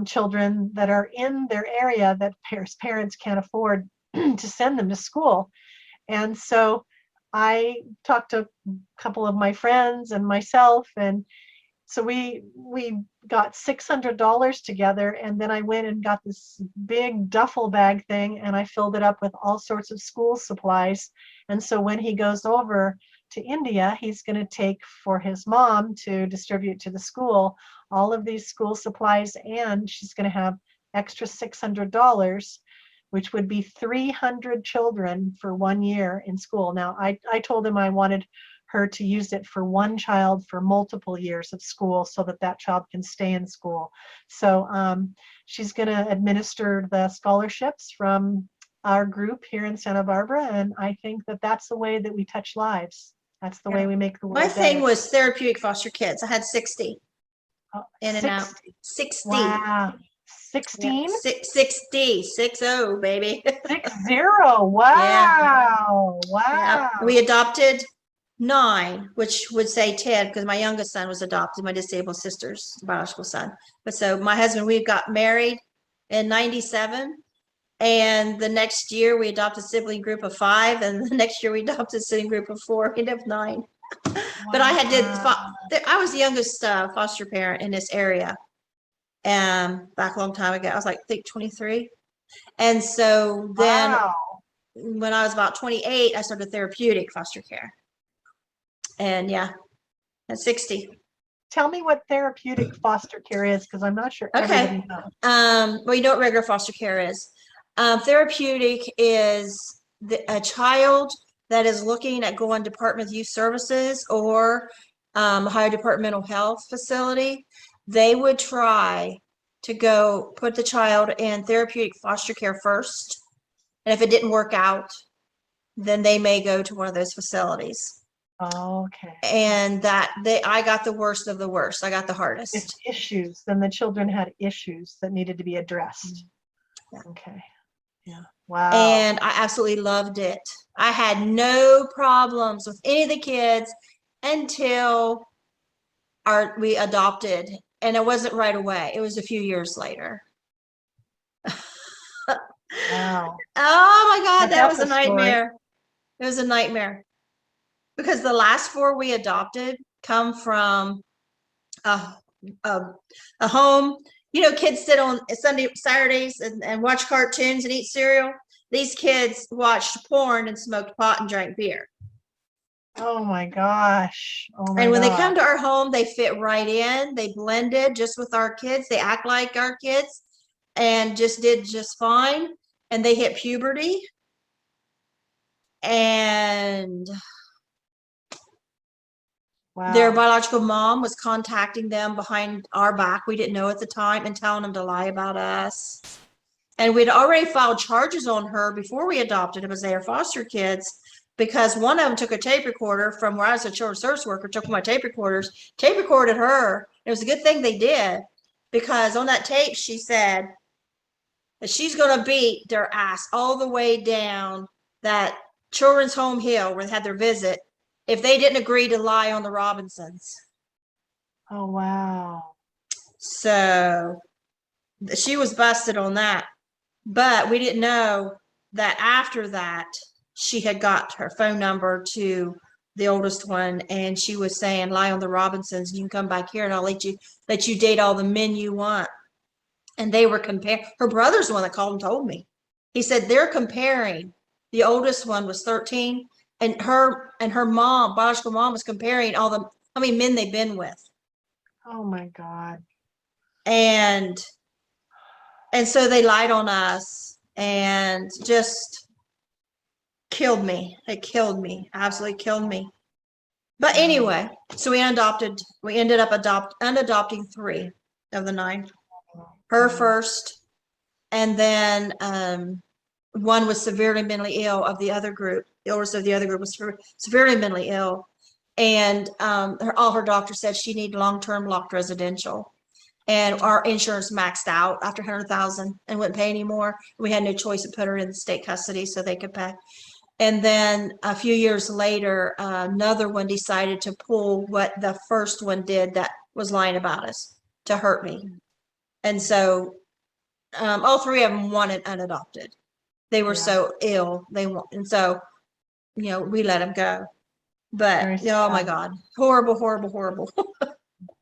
children that are in their area that parents can't afford to send them to school. And so I talked to a couple of my friends and myself, and so we got $600 together, and then I went and got this big duffel bag thing, and I filled it up with all sorts of school supplies. And so when he goes over to India, he's going to take for his mom to distribute to the school all of these school supplies, and she's going to have extra $600, which would be 300 children for 1 year in school. Now, I told him I wanted her to use it for one child for multiple years of school so that that child can stay in school. So she's going to administer the scholarships from our group here in Santa Barbara, and I think that that's the way that we touch lives. That's the way we make the world My thing better. was therapeutic foster kids. I had 60 Oh, in and out. 60. 60. Wow. Yeah. 16? 60. 60, baby. 60. Yeah. Wow. Yeah. Wow. We adopted 9, which would say 10 because my youngest son was adopted, my disabled sister's biological son. But so my husband, we got married in 97. And the next year we adopted a sibling group of 5. And the next year we adopted a sibling group of 4. We ended up 9. But I I was the youngest foster parent in this area. Back a long time ago, I was like, I think 23. And so then Wow. when I was about 28, I started therapeutic foster care. And yeah, at 60. Tell me what therapeutic foster care is, because I'm not sure Okay. everybody knows. Well, you know what regular foster care is. Therapeutic is a child that is looking at going to Department of Youth Services or Ohio Department of Mental Health facility. They would try to go put the child in therapeutic foster care first. And if it didn't work out, then they may go to one of those facilities. Okay. And I got the worst of the worst. I got the hardest. It's issues. Then the children had issues that needed to be addressed. Okay. Yeah. Wow. And I absolutely loved it. I had no problems with any of the kids until we adopted. And it wasn't right away. It was a few years later. Wow. Oh my God, that That's was a a story. nightmare. It was a nightmare. Because the last 4 we adopted come from a home. You know, kids sit on Saturdays and watch cartoons and eat cereal. These kids watched porn and smoked pot and drank beer. Oh my gosh. Oh my And when they gosh. come to our home, they fit right in. They blended just with our kids. They act like our kids and just did just fine. And they hit puberty. And their Wow. biological mom was contacting them behind our back. We didn't know at the time and telling them to lie about us. And we'd already filed charges on her before we adopted them as they are foster kids, because one of them took a tape recorder from where I was a children's service worker, took my tape recorders, tape recorded her. It was a good thing they did, because on that tape, she said that she's going to beat their ass all the way down that Children's Home Hill, where they had their visit, if they didn't agree to lie on the Robinsons. Oh, wow. So she was busted on that. But we didn't know that after that, she had got her phone number to the oldest one, and she was saying, lie on the Robinsons, you can come back here and I'll let you date all the men you want. And they were comparing. Her brother's the one that called and told me. He said they're comparing. The oldest one was 13, and her mom, biological mom, was comparing all the how many men they've been with. Oh my God. And so they lied on us and just killed me. It killed me, absolutely killed me. But anyway, so we ended up unadopting 3 of the 9. Her first, and then one was severely mentally ill of the other group. The oldest of the other group was severely mentally ill. And all her doctors said she needed long-term locked residential. And our insurance maxed out after 100,000 and wouldn't pay anymore. We had no choice to put her in state custody so they could pay. And then a few years later, another one decided to pull what the first one did that was lying about us to hurt me. And so all 3 of them wanted unadopted. They were so ill. And so, we let them go. But oh my God, horrible, horrible, horrible.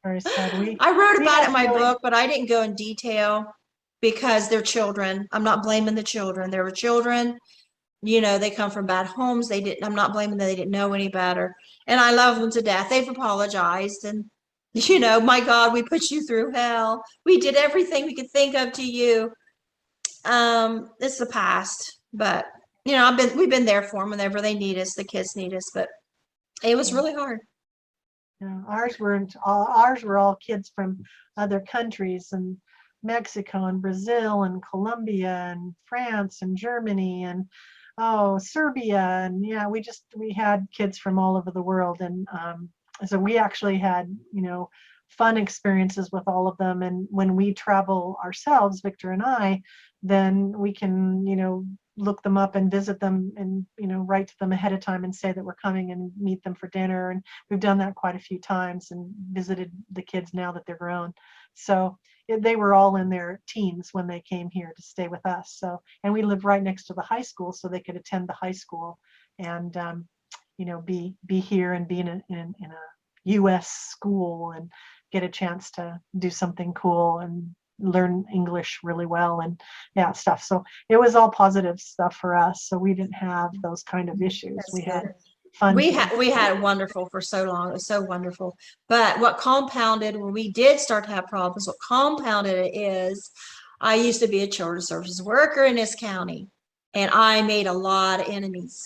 Very sad. I wrote about it in my book, but I didn't go in detail because they're children. I'm not blaming the children. They were children. They come from bad homes. I'm not blaming them. They didn't know any better. And I love them to death. They've apologized. And, my God, we put you through hell. We did everything we could think of to you. It's the past, but we've been there for them whenever they need us. The kids need us, but it was really hard. Yeah, ours were all kids from other countries, and Mexico and Brazil and Colombia and France and Germany and Serbia, and we had kids from all over the world. And so we actually had fun experiences with all of them. And when we travel ourselves, Victor and I, then we can look them up and visit them and write to them ahead of time and say that we're coming and meet them for dinner. And we've done that quite a few times and visited the kids now that they're grown. So they were all in their teens when they came here to stay with us. So, and we lived right next to the high school, so they could attend the high school and be here and be in a U.S. school and get a chance to do something cool and learn English really well and stuff. So it was all positive stuff for us. So we didn't have those kind of issues. We had fun. We had wonderful for so long. It was so wonderful. But what compounded when we did start to have problems, what compounded it is I used to be a children's services worker in this county, and I made a lot of enemies.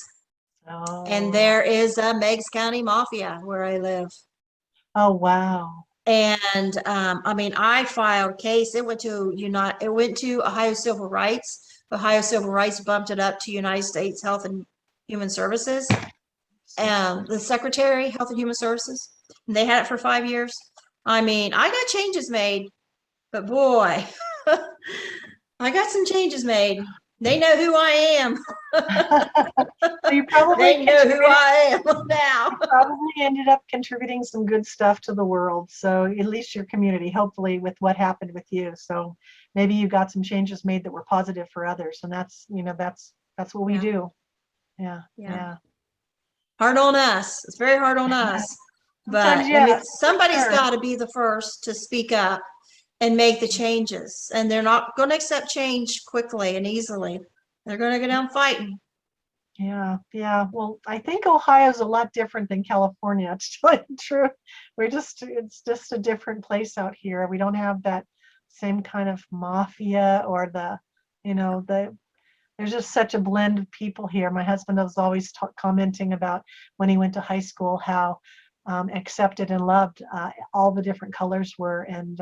And there is a Meigs County mafia where I live. Oh, wow. And I filed a case. It went to Ohio Civil Rights. Ohio Civil Rights bumped it up to United States Health and Human Services. The Secretary, Health and Human Services. And they had it for 5 years. I got changes made, but boy, I got some changes made. They know who I am. So you probably they know who I am now. You probably ended up contributing some good stuff to the world. So at least your community, hopefully, with what happened with you. So maybe you got some changes made that were positive for others, and that's what we do. Yeah. Hard on us. It's very hard on us. But somebody's got to be the first to speak up and make the changes. And they're not going to accept change quickly and easily. They're going to go down fighting. Yeah. Well, I think Ohio's a lot different than California. To tell you the truth, it's just a different place out here. We don't have that same kind of mafia or there's just such a blend of people here. My husband was always commenting about when he went to high school, how accepted and loved all the different colors were. And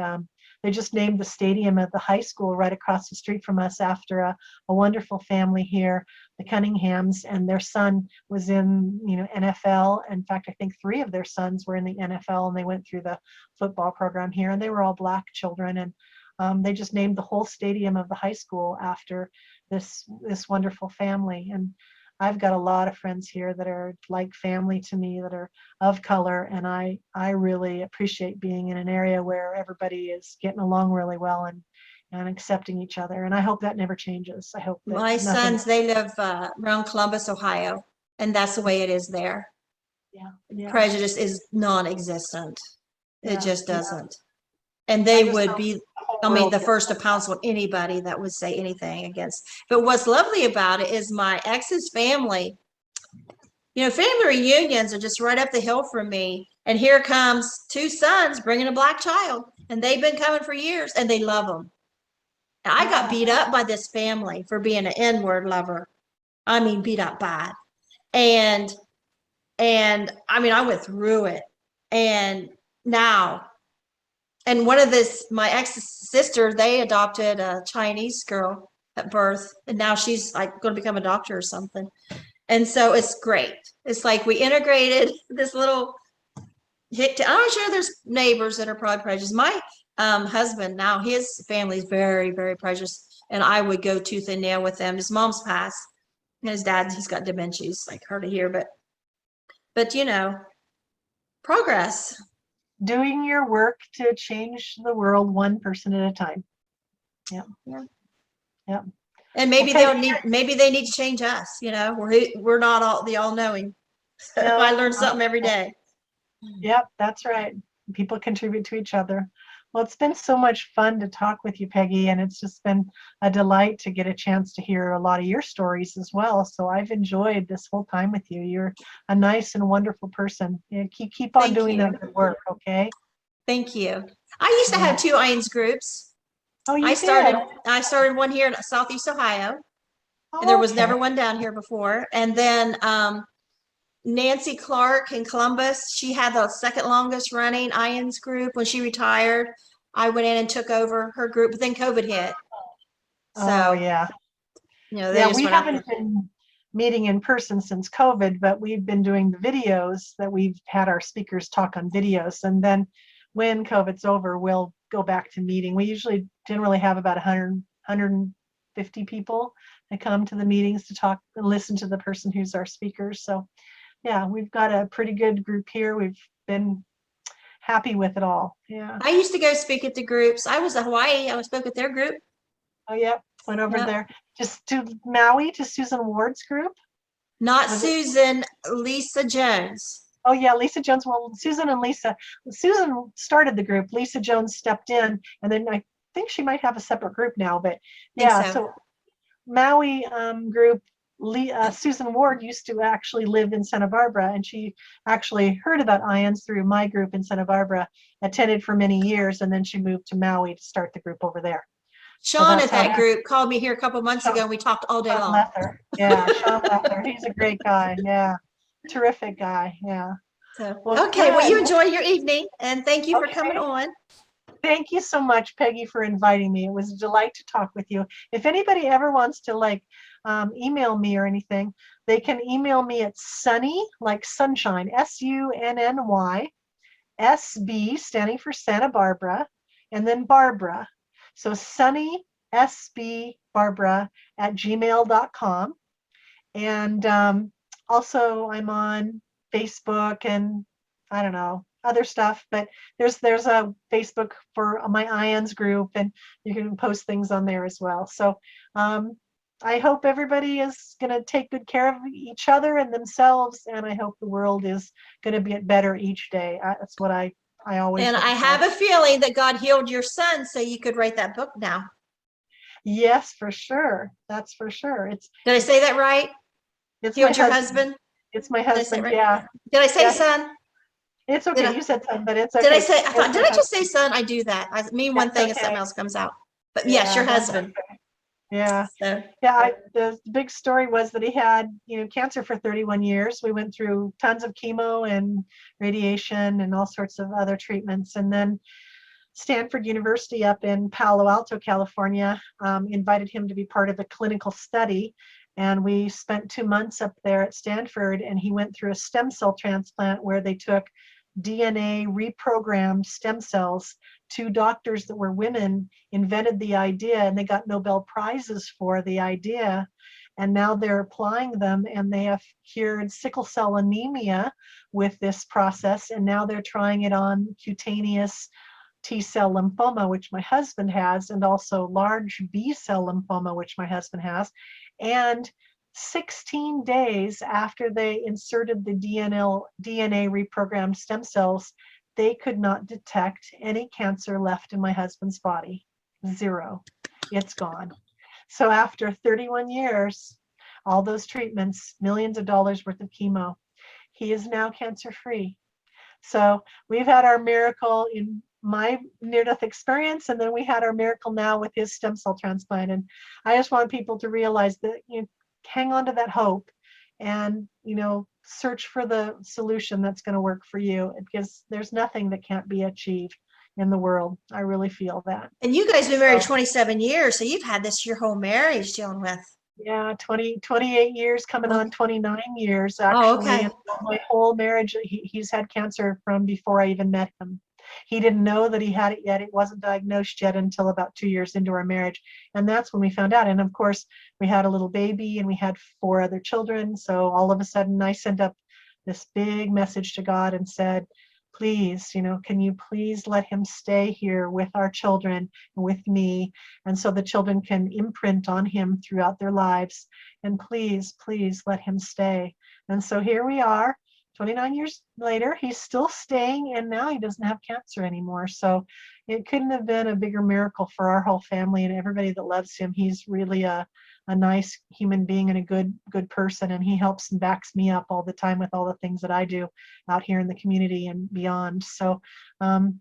they just named the stadium at the high school right across the street from us after a wonderful family here, the Cunninghams, and their son was in NFL. In fact, I think 3 of their sons were in the NFL, and they went through the football program here, and they were all Black children. And they just named the whole stadium of the high school after this wonderful family. And I've got a lot of friends here that are like family to me, that are of color, and I really appreciate being in an area where everybody is getting along really well and accepting each other. And I hope that never changes. I hope that My nothing. sons, they live around Columbus, Ohio, and that's the way it is there. Yeah, yeah, Prejudice is non-existent. It yeah, just yeah. doesn't. And I they just would hope be, the whole I mean, world the gets first to pounce on anybody that would say anything against. But what's lovely about it is my ex's family, you know, family reunions are just right up the hill from me. And here comes two sons bringing a black child, and they've been coming for years, and they love them. And I got Yeah. beat up by this family for being an N-word lover. I mean, beat up bad. And I mean, I went through it. And now, and one of this, my ex's sister, they adopted a Chinese girl at birth, and now she's like going to become a doctor or something. And so it's great. It's like we integrated this little I'm sure there's neighbors that are probably prejudiced. My husband now, his family's very, very prejudiced, and I would go tooth and nail with them. His mom's passed, and his dad, he's got dementia. He's like hard to hear, but you know, progress. Doing your work to change the world one person at a time. Yeah. Yeah. Yeah. And maybe Okay. maybe they need to change us. You know, we're not all the all knowing. So No, I learn something every day. Yep, that's right. People contribute to each other. Well, it's been so much fun to talk with you, Peggy, and it's just been a delight to get a chance to hear a lot of your stories as well. So I've enjoyed this whole time with you. You're a nice and wonderful person. Yeah, keep on Thank doing you. that good work, okay? Thank you. I used to have two IONS groups. Oh, I you started did? I started one here in Southeast Ohio, and there Oh, was never okay. one down here before. And then Nancy Clark in Columbus, she had the second longest running IONS group. When she retired, I went in and took over her group, but then COVID hit. Oh, So, yeah. you know, they Yeah, just we went out there. haven't been meeting in person since COVID, but we've been doing the videos that we've had our speakers talk on videos. And then when COVID's over, we'll go back to meeting. We usually generally have about 150 people that come to the meetings to talk and listen to the person who's our speaker. So yeah, we've got a pretty good group here. We've been happy with it all. Yeah. I used to go speak at the groups. I was in Hawaii. I spoke at their group. Oh, yeah. Went over Yeah. there. Just to Maui, to Susan Ward's group. Not Was it? Susan, Lisa Jones. Oh, yeah, Lisa Jones. Well, Susan and Lisa. Susan started the group. Lisa Jones stepped in, and then I think she might have a separate group now. But Think yeah, so. so Maui group. Susan Ward used to actually live in Santa Barbara, and she actually heard about IONS through my group in Santa Barbara, attended for many years, and then she moved to Maui to start the group over there. So Sean that's at how that group called me here a couple months Sean, ago, and we talked all day Sean long. Lether. Yeah, Sean Lether. He's a great guy. Yeah, terrific guy. Yeah. So, Well, okay, well, good. you enjoy your evening, and thank you for coming Okay. on. Thank you so much, Peggy, for inviting me. It was a delight to talk with you. If anybody ever wants to email me or anything, they can email me at sunny, like sunshine, SUNNY, SB, standing for Santa Barbara, and then Barbara. So Sunny SB Barbara at gmail.com. And also I'm on Facebook and I don't know, other stuff, but there's a Facebook for my IONS group, and you can post things on there as well. So I hope everybody is going to take good care of each other and themselves, and I hope the world is going to get better each day. That's what I always And hope I for. have a feeling that God healed your son so you could write that book now. Yes, for sure. That's for sure. Did I say that right? It's Healed my your husband. husband? It's my Did I say it husband. right? Yeah. Did I say Yeah. son? It's Did okay. I, You said son, but it's did I okay. say, I thought, It's did my I just say husband. son? I do that. I mean one That's thing and something okay. else comes out. But yes, Yeah, your that's husband. okay. Yeah. So, Yeah, the big story was that he had, cancer for 31 years. We went through tons of chemo and radiation and all sorts of other treatments. And then Stanford University up in Palo Alto, California, invited him to be part of a clinical study. And we spent 2 months up there at Stanford, and he went through a stem cell transplant where they took DNA reprogrammed stem cells. Two doctors that were women invented the idea, and they got Nobel Prizes for the idea. and now they're applying them, and they have cured sickle cell anemia with this process, and now they're trying it on cutaneous T-cell lymphoma, which my husband has, and also large B-cell lymphoma, which my husband has. And 16 days after they inserted the DNA reprogrammed stem cells, they could not detect any cancer left in my husband's body. Zero. It's gone. So after 31 years, all those treatments, millions of dollars worth of chemo, he is now cancer-free. So we've had our miracle in my near-death experience, and then we had our miracle now with his stem cell transplant. And I just want people to realize that you hang on to that hope, and search for the solution that's going to work for you, because there's nothing that can't be achieved in the world. I really feel that. And you guys been married 27 years, so you've had this your whole marriage dealing with. Yeah, 28 years, coming on 29 years, actually. Oh, okay. And my whole marriage, he's had cancer from before I even met him. He didn't know that he had it yet. It wasn't diagnosed yet until about 2 years into our marriage. And that's when we found out. And of course, we had a little baby, and we had 4 other children. So all of a sudden, I sent up this big message to God and said, please, can you please let him stay here with our children and with me, and so the children can imprint on him throughout their lives, and please, please let him stay. And so here we are, 29 years later, he's still staying, and now he doesn't have cancer anymore. So it couldn't have been a bigger miracle for our whole family and everybody that loves him. He's really a nice human being and a good person, and he helps and backs me up all the time with all the things that I do out here in the community and beyond. So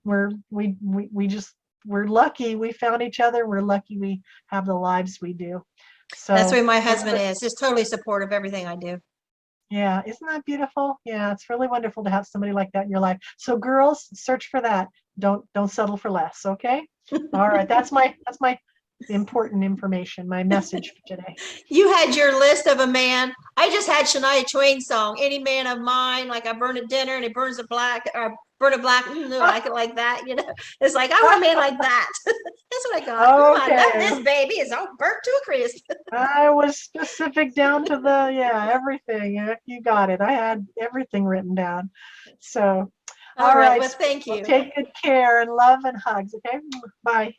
we're lucky we found each other. We're lucky we have the lives we do. So that's where my husband is, just totally supportive of everything I do. Yeah, isn't that beautiful? Yeah, it's really wonderful to have somebody like that in your life. So girls, search for that. Don't settle for less, okay? All right, that's my important information, my message for today. You had your list of a man. I just had Shania Twain's song, Any Man of Mine, like I burn a dinner and he burns a black, or burn a black, I like it like that, It's like, I want a man like that. That's what I got. Okay. I love this baby. It's all burnt to a crisp. I was specific down to everything. Yeah, you got it. I had everything written down. So, all right. Well, thank you. Take good care, and love and hugs, okay? Bye.